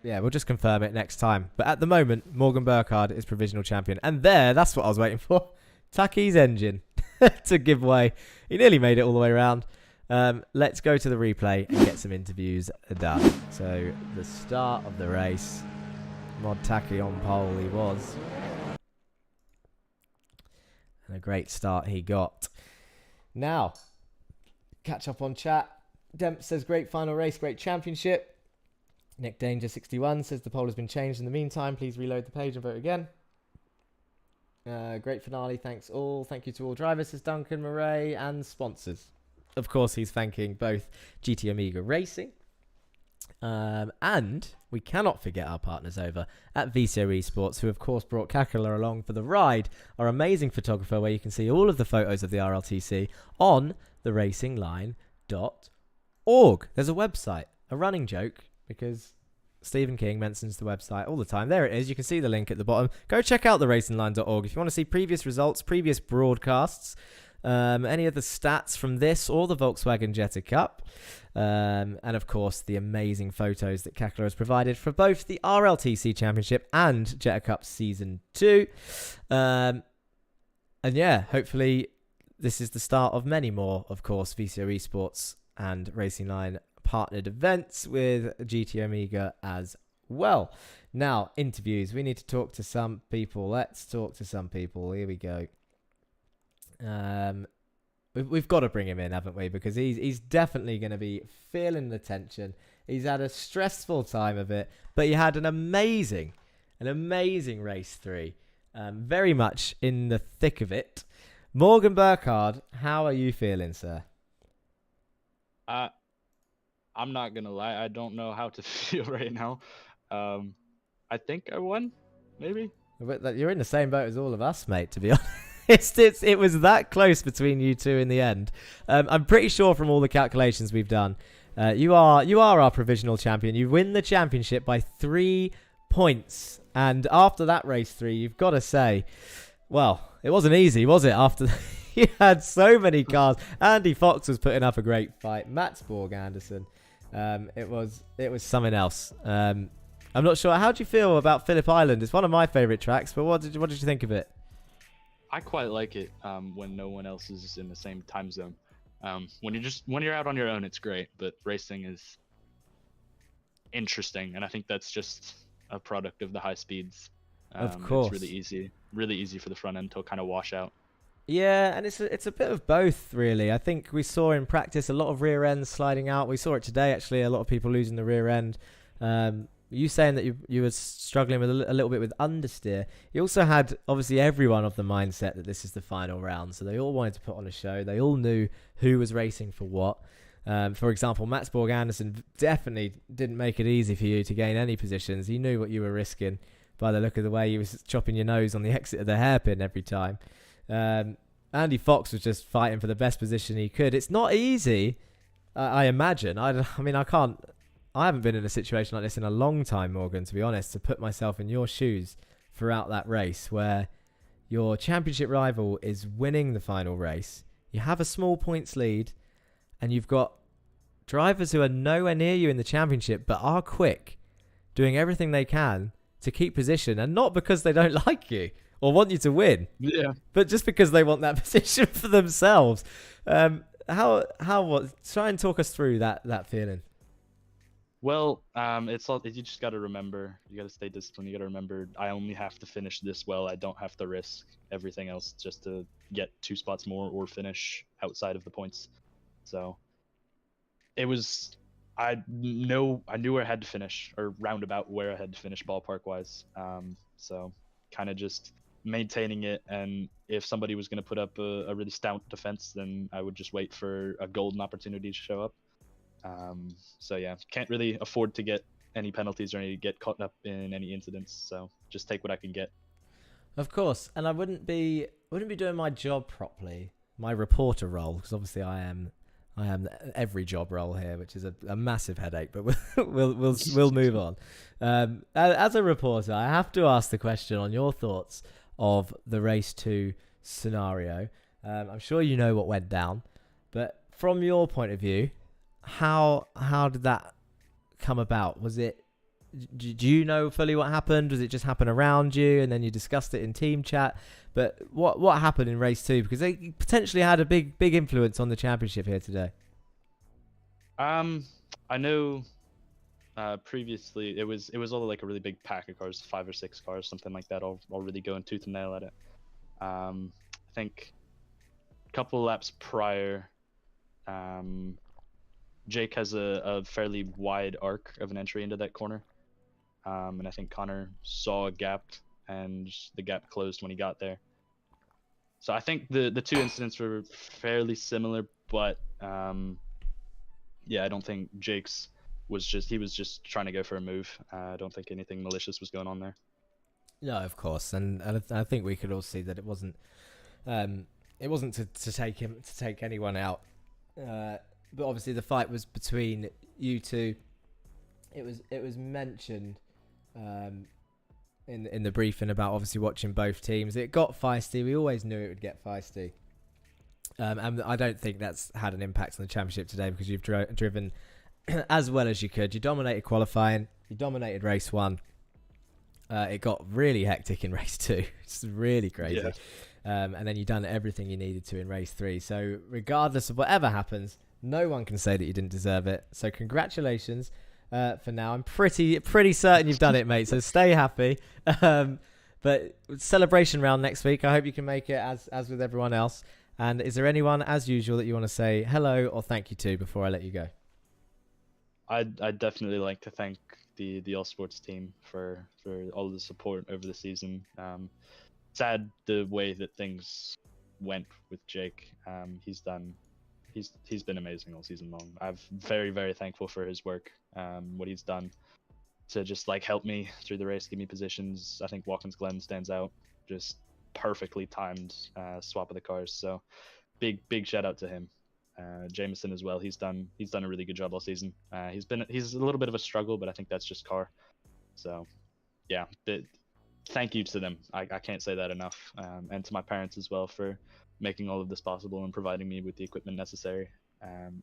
Yeah, we'll just confirm it next time. But at the moment, Morgan Burkhardt is provisional champion. And that's what I was waiting for. Taki's engine to give way. He nearly made it all the way around. Let's go to the replay and get some interviews done. So, the start of the race. Mod Taki on pole he was. And a great start he got. Now, catch up on chat. Demp says, great final race, great championship. Nick Danger 61 says the poll has been changed in the meantime. Please reload the page and vote again. Great finale. Thanks all. Thank you to all drivers, says Duncan Murray, and sponsors. Of course, he's thanking both GT Omega Racing. And we cannot forget our partners over at Viso eSports, who of course brought Kakala along for the ride. Our amazing photographer, where you can see all of the photos of the RLTC on theracingline.org. There's a website, a running joke, because Stephen King mentions the website all the time. There it is. You can see the link at the bottom. Go check out theracingline.org if you want to see previous results, previous broadcasts. Any other stats from this or the Volkswagen Jetta Cup? And of course, the amazing photos that Kakla has provided for both the RLTC Championship and Jetta Cup Season 2. And yeah, hopefully this is the start of many more, of course, VCO eSports and Racing Line partnered events with GT Omega as well. Now, interviews. We need to talk to some people. Let's talk to some people. Here we go. We've got to bring him in, haven't we? Because he's definitely going to be feeling the tension. He's had a stressful time of it, but he had an amazing race 3. Very much in the thick of it. Morgan Burkhardt, how are you feeling, sir? I'm not gonna lie, I don't know how to feel right now. I think I won, maybe. But you're in the same boat as all of us, mate, to be honest. It was that close between you two in the end. I'm pretty sure from all the calculations we've done, you are our provisional champion. You win the championship by 3 points. And after that race 3, you've got to say, well, it wasn't easy, was it? After you had so many cars. Andy Fox was putting up a great fight. Mats Borg Anderson. It was something else. I'm not sure. How do you feel about Phillip Island? It's one of my favourite tracks, but what did you think of it? I quite like it when no one else is in the same time zone. When you're out on your own, it's great, but racing is interesting, and I think that's just a product of the high speeds. Of course, it's really easy for the front end to kind of wash out. Yeah, and it's a bit of both, really. I think we saw in practice a lot of rear ends sliding out. We saw it today, actually, a lot of people losing the rear end. You saying that you were struggling with a little bit with understeer. You also had, obviously, everyone of the mindset that this is the final round, so they all wanted to put on a show. They all knew who was racing for what. For example, Mats Borg Anderson definitely didn't make it easy for you to gain any positions. He knew what you were risking by the look of the way you was chopping your nose on the exit of the hairpin every time. Andy Fox was just fighting for the best position he could. It's not easy, I imagine. I haven't been in a situation like this in a long time, Morgan, to be honest, to put myself in your shoes throughout that race where your championship rival is winning the final race. You have a small points lead and you've got drivers who are nowhere near you in the championship but are quick, doing everything they can to keep position, and not because they don't like you or want you to win, but just because they want that position for themselves. Try and talk us through that feeling. Well, it's all, you just got to remember, you got to stay disciplined. You got to remember, I only have to finish this well. I don't have to risk everything else just to get 2 spots more or finish outside of the points. So it was, I knew where I had to finish, or roundabout where I had to finish ballpark wise. So kind of just maintaining it, and if somebody was going to put up a really stout defense, then I would just wait for a golden opportunity to show up. So yeah, can't really afford to get any penalties or get caught up in any incidents, so just take what I can get. Of course, and I wouldn't be doing my job properly, my reporter role, because obviously I am every job role here, which is a massive headache, but we'll move on. As a reporter, I have to ask the question on your thoughts of the race 2 scenario. I'm sure you know what went down, but from your point of view, how did that come about? Was it, do you know fully what happened? Does it just happen around you and then you discussed it in team chat? But what happened in race 2? Because they potentially had a big influence on the championship here today. I know previously it was all like a really big pack of cars, 5 or 6 cars, something like that, all really going tooth and nail at it. I think a couple laps prior, Jake has a fairly wide arc of an entry into that corner, and I think Connor saw a gap, and the gap closed when he got there. So I think the 2 incidents were fairly similar, but yeah, I don't think Jake's was just trying to go for a move. I don't think anything malicious was going on there. No, of course, and I think we could all see that it wasn't to take anyone out. But obviously the fight was between you two. It was mentioned in the briefing about obviously watching both teams. It got feisty. We always knew it would get feisty. And I don't think that's had an impact on the championship today because you've driven as well as you could. You dominated qualifying. You dominated race 1. It got really hectic in race 2. It's really crazy. Yeah. And then you've done everything you needed to in race 3. So regardless of whatever happens, no one can say that you didn't deserve it. So congratulations for now. I'm pretty certain you've done it, mate. So stay happy. But celebration round next week. I hope you can make it as with everyone else. And is there anyone, as usual, that you want to say hello or thank you to before I let you go? I'd definitely like to thank the eSports team for all the support over the season. Sad the way that things went with Jake. He's been amazing all season long. I'm very, very thankful for his work, what he's done to just like help me through the race, give me positions. I think Watkins Glen stands out, just perfectly timed swap of the cars. So big shout out to him. Jameson as well. He's done a really good job all season. He's a little bit of a struggle, but I think that's just car. So yeah, thank you to them. I can't say that enough. And to my parents as well for making all of this possible and providing me with the equipment necessary.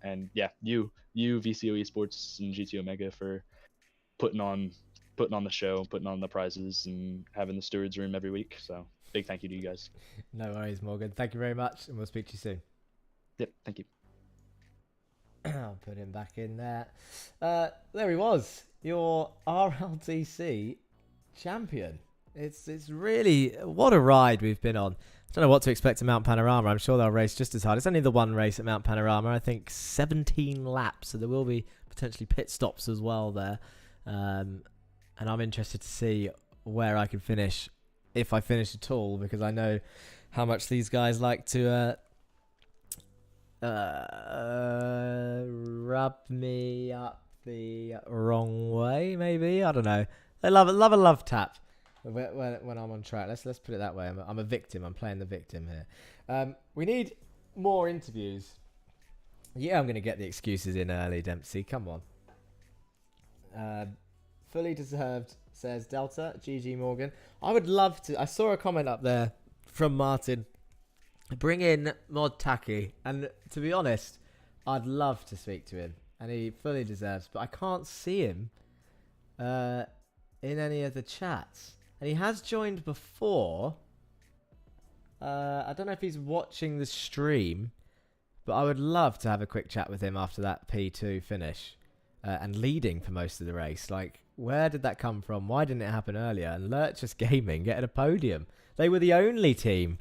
And yeah, you VCO Esports and GT Omega for putting on the show, putting on the prizes, and having the stewards room every week. So big thank you to you guys. No worries, Morgan. Thank you very much, and we'll speak to you soon. Yep, thank you. I'll put him back in there. There he was, your RLTC champion. It's really, what a ride we've been on. I don't know what to expect at Mount Panorama. I'm sure they'll race just as hard. It's only the one race at Mount Panorama. I think 17 laps, so there will be potentially pit stops as well there. And I'm interested to see where I can finish, if I finish at all, because I know how much these guys like to rub me up the wrong way, maybe. I don't know. They love a love tap when I'm on track. Let's put it that way. I'm a victim. I'm playing the victim here. We need more interviews. Yeah, I'm going to get the excuses in early, Dempsey. Come on. Fully deserved, says Delta. GG Morgan. I would love to. I saw a comment up there from Martin. Bring in Mod Taki. And to be honest, I'd love to speak to him. And he fully deserves. But I can't see him in any of the chats. And he has joined before. I don't know if he's watching the stream. But I would love to have a quick chat with him after that P2 finish. And leading for most of the race. Like, where did that come from? Why didn't it happen earlier? And Lurchus Gaming getting a podium. They were the only team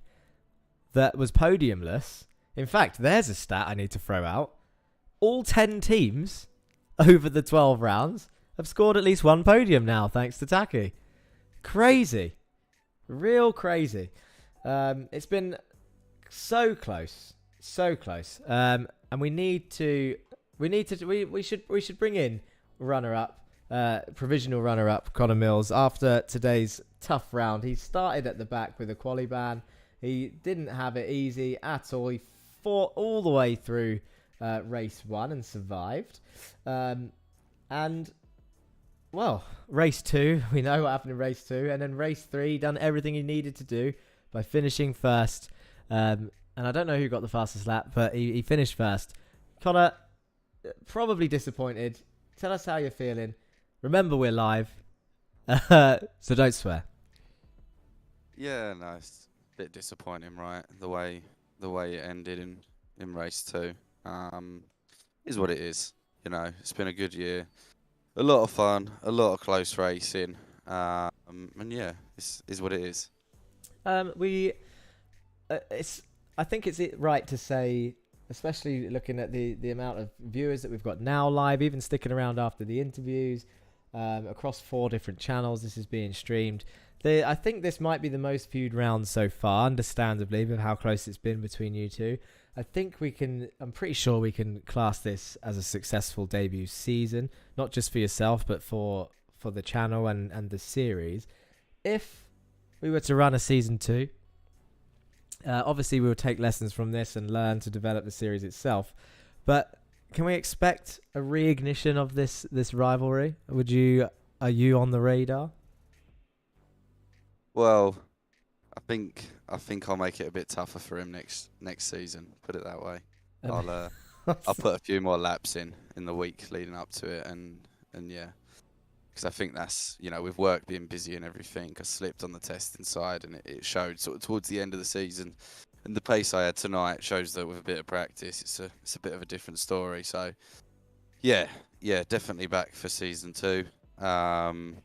that was podiumless. In fact, there's a stat I need to throw out. All 10 teams over the 12 rounds have scored at least one podium now, thanks to Taki. Crazy. Real crazy. It's been so close. So close. And we should bring in runner-up, provisional runner-up Connor Mills after today's tough round. He started at the back with a quali ban. He didn't have it easy at all. He fought all the way through race 1 and survived. And, well, race 2, we know what happened in race 2. And then race 3, done everything he needed to do by finishing first. And I don't know who got the fastest lap, but he finished first. Connor, probably disappointed. Tell us how you're feeling. Remember, we're live. So don't swear. Yeah, no, it's a bit disappointing, right? The way it ended in race 2. Is what it is. You know, it's been a good year. A lot of fun, a lot of close racing. And yeah, this is what it is. I think it's right to say, especially looking at the amount of viewers that we've got now live, even sticking around after the interviews, across 4 different channels, this is being streamed. I think this might be the most viewed round so far, understandably, with how close it's been between you two. I'm pretty sure we can class this as a successful debut season, not just for yourself, but for the channel and the series. If we were to run a season 2, obviously we will take lessons from this and learn to develop the series itself. But can we expect a reignition of this rivalry? Are you on the radar? Well, I think I'll make it a bit tougher for him next season. Put it that way. Um, I'll put a few more laps in the week leading up to it, and yeah, because I think that's, with work being busy and everything, I slipped on the testing side, and it showed sort of towards the end of the season. And the pace I had tonight shows that with a bit of practice, it's a bit of a different story. So yeah, definitely back for season 2, and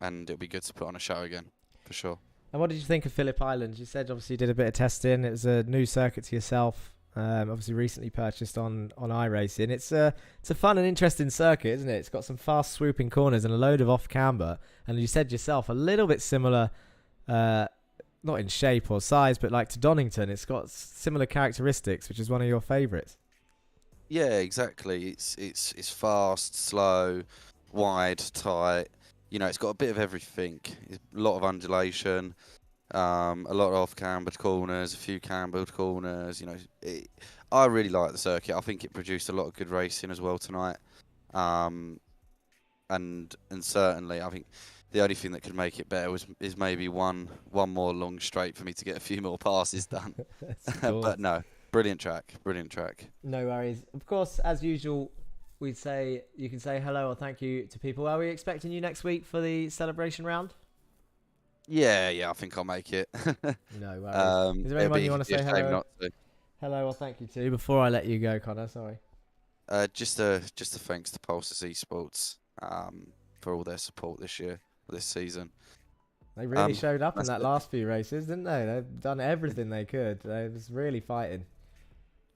it'll be good to put on a show again for sure. And what did you think of Phillip Island? You said obviously you did a bit of testing. It was a new circuit to yourself. Obviously recently purchased on iRacing. It's a fun and interesting circuit, isn't it? It's got some fast swooping corners and a load of off camber. And you said yourself, a little bit similar, not in shape or size, but like to Donington. It's got similar characteristics, which is one of your favourites. Yeah, exactly. It's fast, slow, wide, tight. It's got a bit of everything. A lot of undulation, a lot of off-cambered corners, a few cambered corners. I really like the circuit. I think it produced a lot of good racing as well tonight. And certainly, I think the only thing that could make it better is maybe one more long straight for me to get a few more passes done. But no, brilliant track. No worries. Of course, as usual, you can say hello or thank you to people. Are we expecting you next week for the celebration round? Yeah, I think I'll make it. No worries. Is there anyone you want to say hello or thank you to before I let you go, Connor? Sorry. Just a thanks to Pulses eSports for all their support this season. They really showed up in that last few races, didn't they? They've done everything they could. They was really fighting.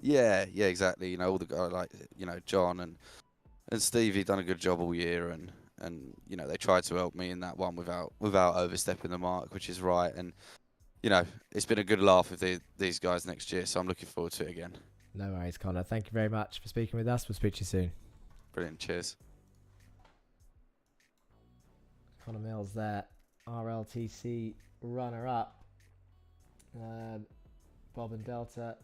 Yeah, exactly. All the guys like John and Stevie done a good job all year, and they tried to help me in that one without overstepping the mark, which is right. And it's been a good laugh with these guys next year, so I'm looking forward to it again. No worries, Connor. Thank you very much for speaking with us. We'll speak to you soon. Brilliant. Cheers. Connor Mills there, RLTC runner-up. Bob and Delta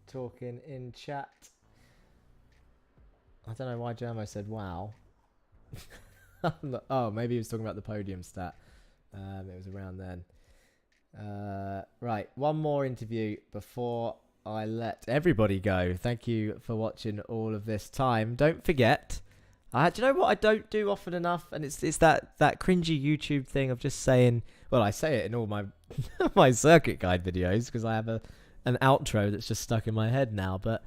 talking in chat. I don't know why Jermo said wow. Oh, maybe he was talking about the podium stat. It was around then. Right, one more interview before I let everybody go. Thank you for watching all of this time. Don't forget, do you know what I don't do often enough? And it's that cringy YouTube thing of just saying, well, I say it in all my my circuit guide videos because I have an outro that's just stuck in my head now. But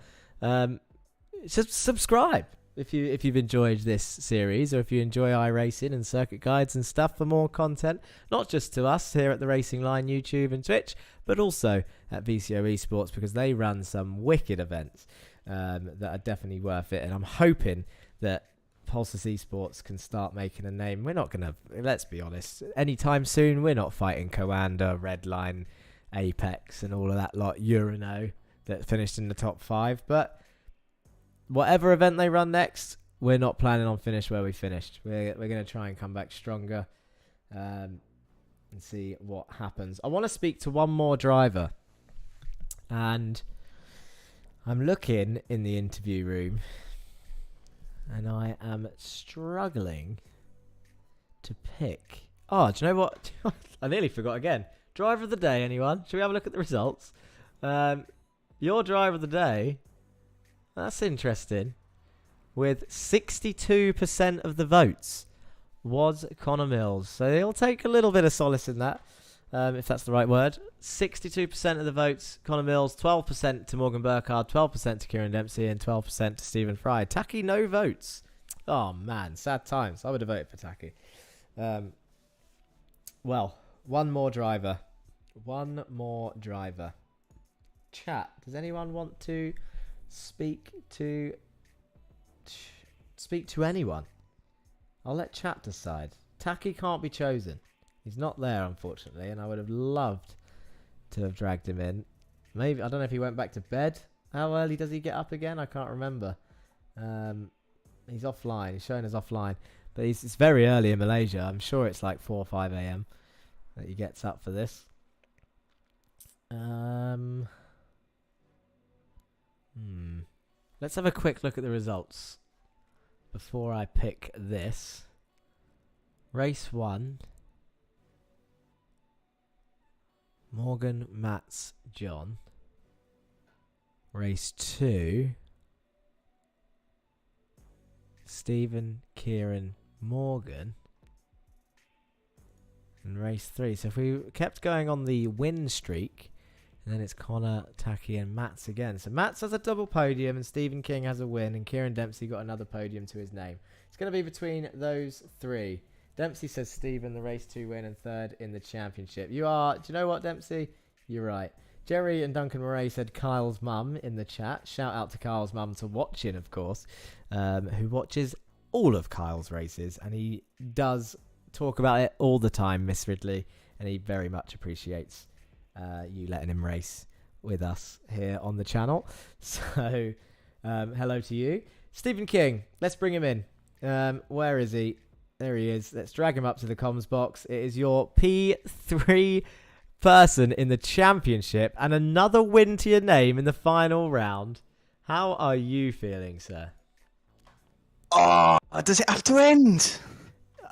just subscribe if you've enjoyed this series, or if you enjoy iRacing and circuit guides and stuff for more content, not just to us here at the Racing Line YouTube and Twitch, but also at VCO eSports, because they run some wicked events that are definitely worth it. And I'm hoping that Pulses eSports can start making a name. We're not going to, let's be honest, anytime soon. We're not fighting Coanda, Redline, Apex and all of that lot, Urano, that finished in the top 5. But whatever event they run next, we're not planning on finish where we finished. We're going to try and come back stronger and see what happens. I want to speak to one more driver, and I'm looking in the interview room and I am struggling to pick. Oh, do you know what? I nearly forgot again. Driver of the day, anyone? Should we have a look at the results? Your driver of the day, that's interesting, with 62% of the votes was Connor Mills. So he'll take a little bit of solace in that, if that's the right word. 62% of the votes, Connor Mills, 12% to Morgan Burkhardt, 12% to Kieran Dempsey, and 12% to Stephen Fry. Tacky, no votes. Oh, man, sad times. I would have voted for Tacky. Well, one more driver. Chat, does anyone want to speak to anyone? I'll let chat decide. Tacky can't be chosen. He's not there, unfortunately, and I would have loved to have dragged him in. Maybe, I don't know if he went back to bed. How early does he get up again? I can't remember. He's offline. He's showing us offline. But it's very early in Malaysia. I'm sure it's like 4 or 5 a.m. that he gets up for this. Let's have a quick look at the results before I pick this. Race 1. Morgan, Mats, John. Race 2. Stephen, Kieran, Morgan. And race 3. So if we kept going on the win streak, and then it's Connor, Taki, and Mats again. So Mats has a double podium, and Stephen King has a win, and Kieran Dempsey got another podium to his name. It's going to be between those 3. Dempsey says Stephen, the race 2 win, and 3rd in the championship. You are, do you know what, Dempsey? You're right. Jerry and Duncan Murray said Kyle's mum in the chat. Shout out to Kyle's mum to watching, of course, who watches all of Kyle's races, and he does talk about it all the time, Miss Ridley, and he very much appreciates you letting him race with us here on the channel. So, hello to you. Stephen King, let's bring him in. Where is he? There he is. Let's drag him up to the comms box. It is your P3 person in the championship and another win to your name in the final round. How are you feeling, sir? Oh, does it have to end?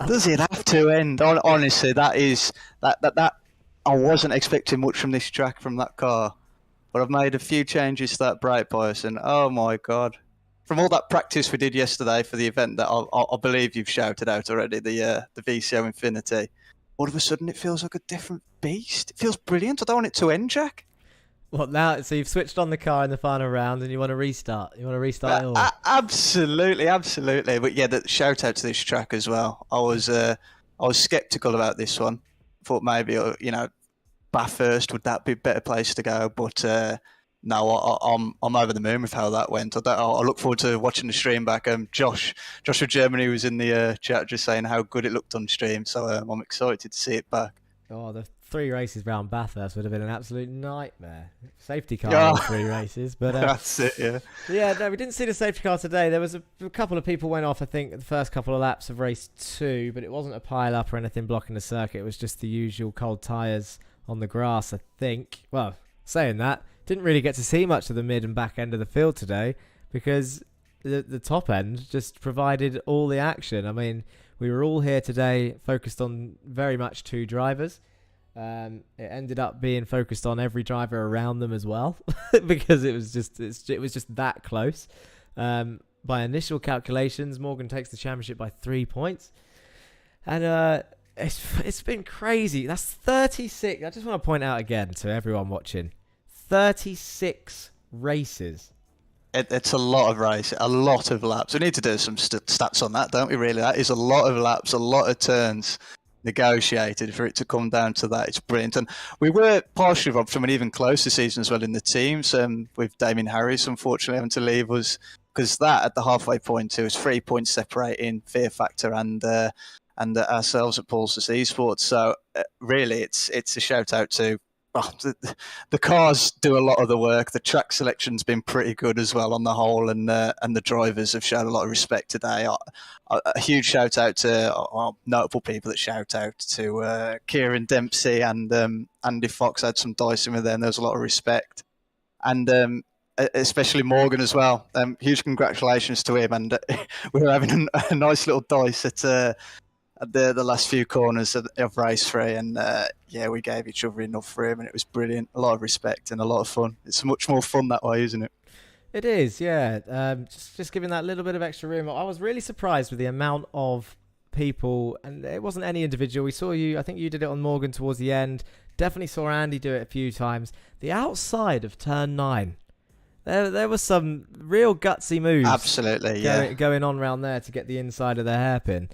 Does it have to end? Honestly, that I wasn't expecting much from this track from that car, but I've made a few changes to that brake bias, and oh my god! From all that practice we did yesterday for the event that I believe you've shouted out already, the VCO Infinity, all of a sudden it feels like a different beast. It feels brilliant. I don't want it to end, Jack. Well, now, so you've switched on the car in the final round and you want to restart. You want to restart it all. Absolutely. But yeah, the shout out to this track as well. I was skeptical about this one. Thought maybe Bathurst would that be a better place to go, but no, I'm over the moon with how that went. I look forward to watching the stream back. Josh from Germany was in the chat just saying how good it looked on stream, so I'm excited to see it back. Oh, the 3 races round Bathurst would have been an absolute nightmare. Safety car all 3 races, but that's it. Yeah. Yeah, no, we didn't see the safety car today. There was a couple of people went off, I think, the first couple of laps of race 2, but it wasn't a pile up or anything blocking the circuit. It was just the usual cold tyres on the grass, I think. Well, saying that, didn't really get to see much of the mid and back end of the field today because the top end just provided all the action. I mean, we were all here today focused on very much 2 drivers. It ended up being focused on every driver around them as well because it was just that close. By initial calculations, Morgan takes the championship by 3 points, and it's been crazy. That's 36. I just want to point out again to everyone watching, 36 races. It's a lot of races, a lot of laps. We need to do some stats on that, don't we? Really, that is a lot of laps, a lot of turns negotiated for it to come down to that. It's brilliant, and we were partially robbed from an even closer season as well in the teams, with Damien Harris unfortunately having to leave us, because that at the halfway point too is 3 points separating Fear Factor and ourselves at Pulsus eSports. So really, it's a shout out to. The cars do a lot of the work. The track selection's been pretty good as well on the whole, and the drivers have shown a lot of respect today. A huge shout out to notable people that shout out to Kieran Dempsey and Andy Fox had some dice in with them. There was a lot of respect, and especially Morgan as well. Huge congratulations to him, and we were having a nice little dice at the last few corners of race 3, and we gave each other enough room, and it was brilliant. A lot of respect and a lot of fun. It's much more fun that way, isn't it? It is, yeah. Just giving that little bit of extra room. I was really surprised with the amount of people, and it wasn't any individual. We saw you, I think you did it on Morgan towards the end. Definitely saw Andy do it a few times. The outside of turn 9. There was some real gutsy moves. Absolutely, going on around there to get the inside of the hairpin.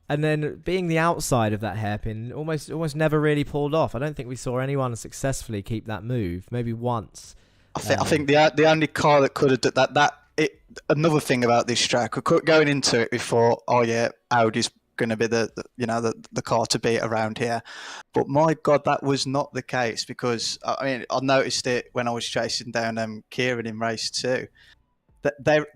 And then being the outside of that hairpin almost never really pulled off. I don't think we saw anyone successfully keep that move. Maybe once. I think the only car that could have done that. Another thing about this track, going into it before, Audi's going to be the car to beat around here. But my God, that was not the case, because I noticed it when I was chasing down Kieran in race 2. They're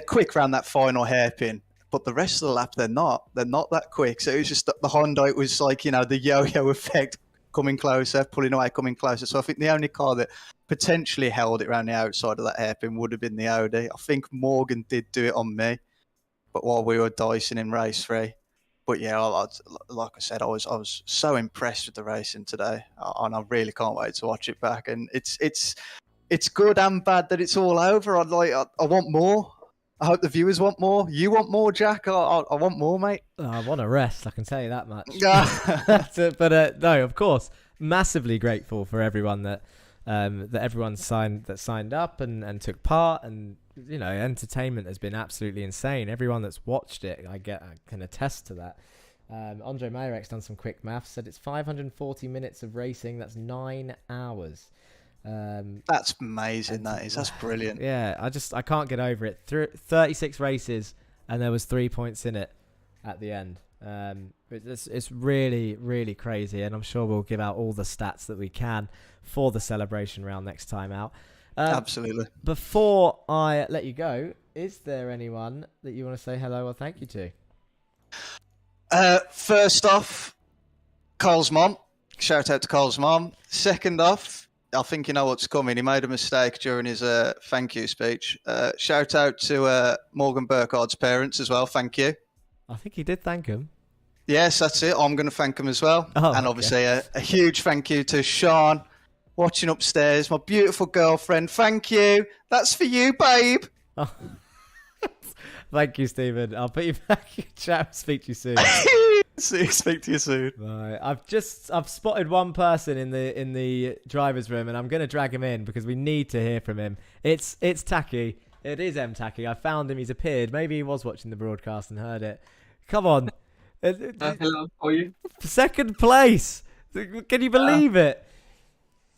quick around that final hairpin. But the rest of the lap, they're not that quick. So it was just the Honda, it was like, the yo-yo effect, coming closer, pulling away, coming closer. So I think the only car that potentially held it around the outside of that hairpin would have been the Audi. I think Morgan did do it on me, but while we were dicing in race 3. But yeah, like I said, I was so impressed with the racing today, and I really can't wait to watch it back. And it's good and bad that it's all over. I want more. I hope the viewers want more. You want more, Jack? I want more, mate. I want to rest, I can tell you that much. Yeah. But no, of course, massively grateful for everyone that everyone signed up and took part, and entertainment has been absolutely insane. Everyone that's watched it, I can attest to that. Andre Mayerek's done some quick maths, said it's 540 minutes of racing. That's 9 hours. That's amazing. That's brilliant. Yeah, I can't get over it. 36 races, and there was 3 points in it at the end. It's really, really crazy, and I'm sure we'll give out all the stats that we can for the celebration round next time out. Absolutely. Before I let you go, is there anyone that you want to say hello or thank you to? First off, Cole's mom. Shout out to Cole's mom. Second off, I think you know what's coming. He made a mistake during his thank you speech. Shout out to Morgan Burkhardt's parents as well. Thank you. I think he did thank him. Yes, that's it. I'm going to thank him as well. Oh, and obviously a huge thank you to Sean, watching upstairs, my beautiful girlfriend. Thank you. That's for you, babe. Oh. Thank you, Stephen. I'll put you back in chat. Speak to you soon. Speak to you soon. Right. I've spotted one person in the driver's room, and I'm going to drag him in because we need to hear from him. It's Taki. It is M Taki. I found him. He's appeared. Maybe he was watching the broadcast and heard it. Come on. Hello, how are you? Second place. Can you believe it?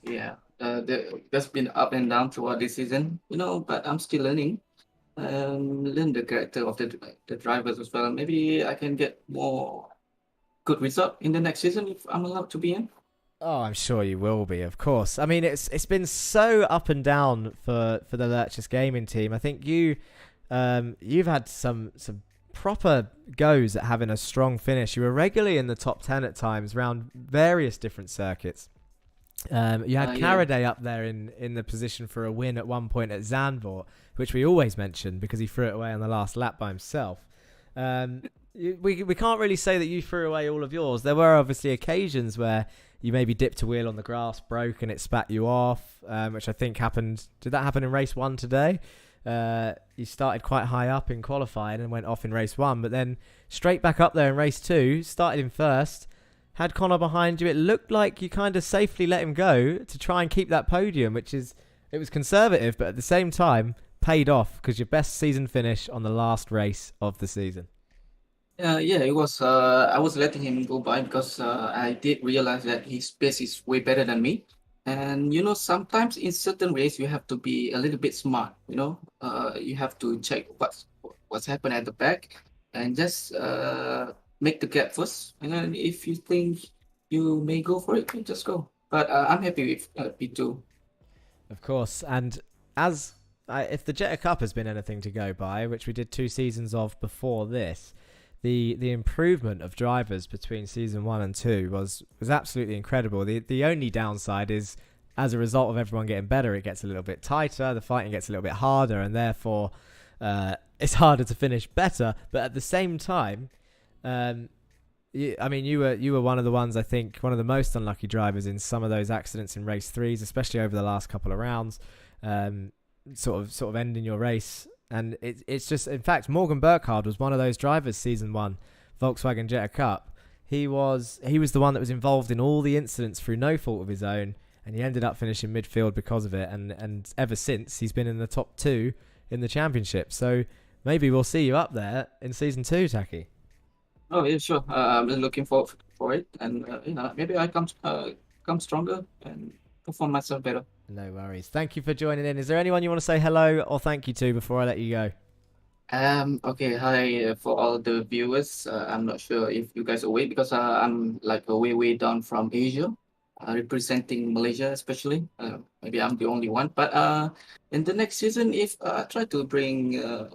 Yeah, there's been up and down throughout this season, but I'm still learning. Learn the character of the drivers as well. Maybe I can get more good result in the next season if I'm allowed to be in. Oh, I'm sure you will be, of course. I mean, it's been so up and down for the Lurchus gaming team. I think you've had some proper goes at having a strong finish. You were regularly in the top 10 at times around various different circuits. You had Caraday up there in the position for a win at one point at Zandvoort, which we always mention because he threw it away on the last lap by himself. We can't really say that you threw away all of yours. There were obviously occasions where you maybe dipped a wheel on the grass, broke, and it spat you off, which I think happened. Did that happen in race 1 today? You started quite high up in qualifying and went off in race 1, but then straight back up there in race 2, started in first, had Connor behind you. It looked like you kind of safely let him go to try and keep that podium, it was conservative, but at the same time paid off because your best season finish on the last race of the season. Yeah, it was. I was letting him go by because I did realize that his pace is way better than me. And sometimes in certain races you have to be a little bit smart. You have to check what's happened at the back and just make the gap first. And then if you think you may go for it, you just go. But I'm happy with P2. Of course, and if the Jetta Cup has been anything to go by, which we did 2 seasons of before this, the improvement of drivers between season 1 and 2 was absolutely incredible. The only downside is, as a result of everyone getting better, it gets a little bit tighter, the fighting gets a little bit harder, and therefore it's harder to finish better. But at the same time, you were one of the ones, I think, one of the most unlucky drivers in some of those accidents in race 3s, especially over the last couple of rounds, sort of ending your race. And it's just, in fact, Morgan Burkhardt was one of those drivers season 1, Volkswagen Jetta Cup. He was the one that was involved in all the incidents through no fault of his own, and he ended up finishing midfield because of it. And ever since, he's been in the top 2 in the championship. So maybe we'll see you up there in season 2, Taki. Oh yeah, sure. I'm looking forward for it, and maybe I come stronger and perform myself better. No worries. Thank you for joining in. Is there anyone you want to say hello or thank you to before I let you go? Okay, hi for all the viewers. I'm not sure if you guys are awake because I'm like way down from Asia, representing Malaysia especially. Maybe I'm the only one, but in the next season, if I try to bring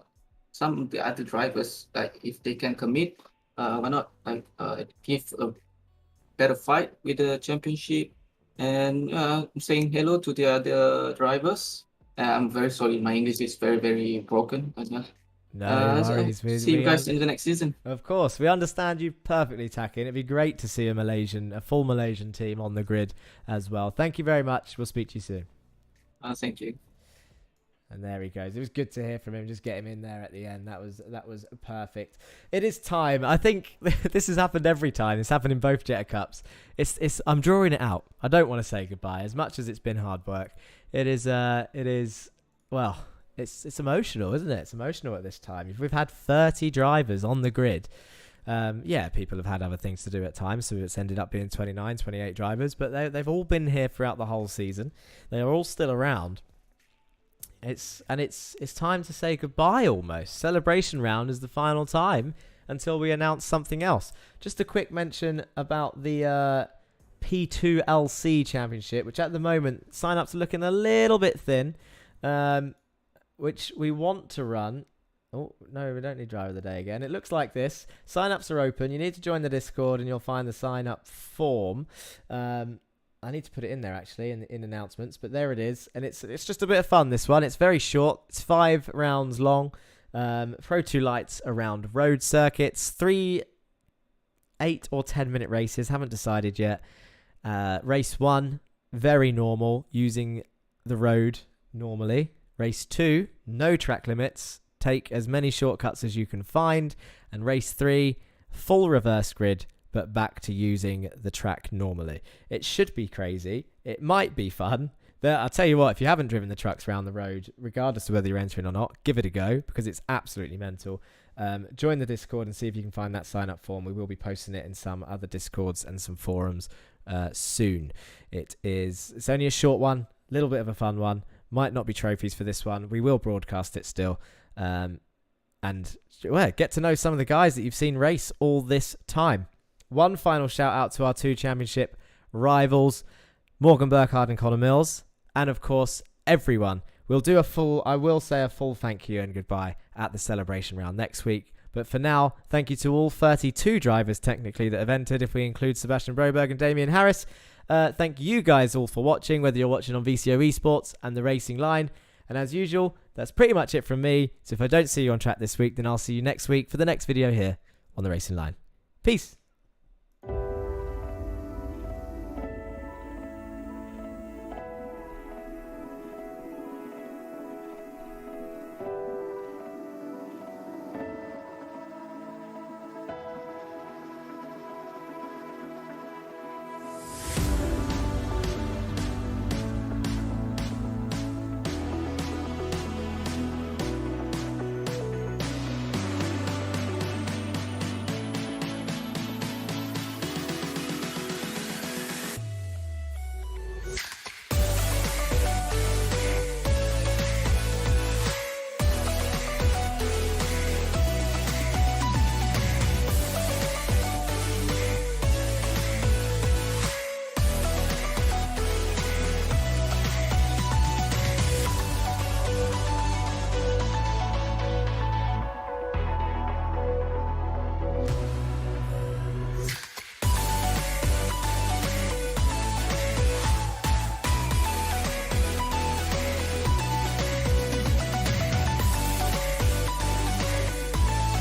some of the other drivers, like if they can commit, why not give a better fight with the championship? And saying hello to the other drivers. I'm very sorry, my English is very, very broken. No So worries. see you guys in the next season. Of course, we understand you perfectly, Takin. It'd be great to see a full Malaysian team on the grid as well. Thank you very much. We'll speak to you soon. Thank you. And there he goes. It was good to hear from him. Just get him in there at the end. That was perfect. It is time. I think this has happened every time. It's happened in both Jetta Cups. I'm drawing it out. I don't want to say goodbye. As much as it's been hard work, it is. Well, it's emotional, isn't it? It's emotional at this time. If we've had 30 drivers on the grid, people have had other things to do at times, so it's ended up being 29, 28 drivers. But they've all been here throughout the whole season. They are all still around. It's time to say goodbye almost. Celebration round is the final time until we announce something else. Just a quick mention about the P2LC Championship, which at the moment sign-ups are looking a little bit thin, which we want to run. Oh, no, we don't need driver of the day again. It looks like this. Sign-ups are open. You need to join the Discord and you'll find the sign-up form. I need to put it in there actually in announcements, but there it is. And it's just a bit of fun, this one. It's very short. It's 5 rounds long. Pro 2 lights around road circuits. 3 8 or 10 minute races. Haven't decided yet. Race 1, very normal, using the road normally. Race 2, no track limits. Take as many shortcuts as you can find. And race 3, full reverse grid, but back to using the track normally. It should be crazy. It might be fun. I'll tell you what, if you haven't driven the trucks around the road, regardless of whether you're entering or not, give it a go because it's absolutely mental. Join the Discord and see if you can find that sign-up form. We will be posting it in some other Discords and some forums soon. It's only a short one, a little bit of a fun one. Might not be trophies for this one. We will broadcast it still. And get to know some of the guys that you've seen race all this time. One final shout out to our 2 championship rivals, Morgan Burkhardt and Connor Mills. And of course, everyone. I will say a full thank you and goodbye at the celebration round next week. But for now, thank you to all 32 drivers technically that have entered, if we include Sebastian Broberg and Damian Harris. Thank you guys all for watching, whether you're watching on VCO eSports and the Racing Line. And as usual, that's pretty much it from me. So if I don't see you on track this week, then I'll see you next week for the next video here on the Racing Line. Peace.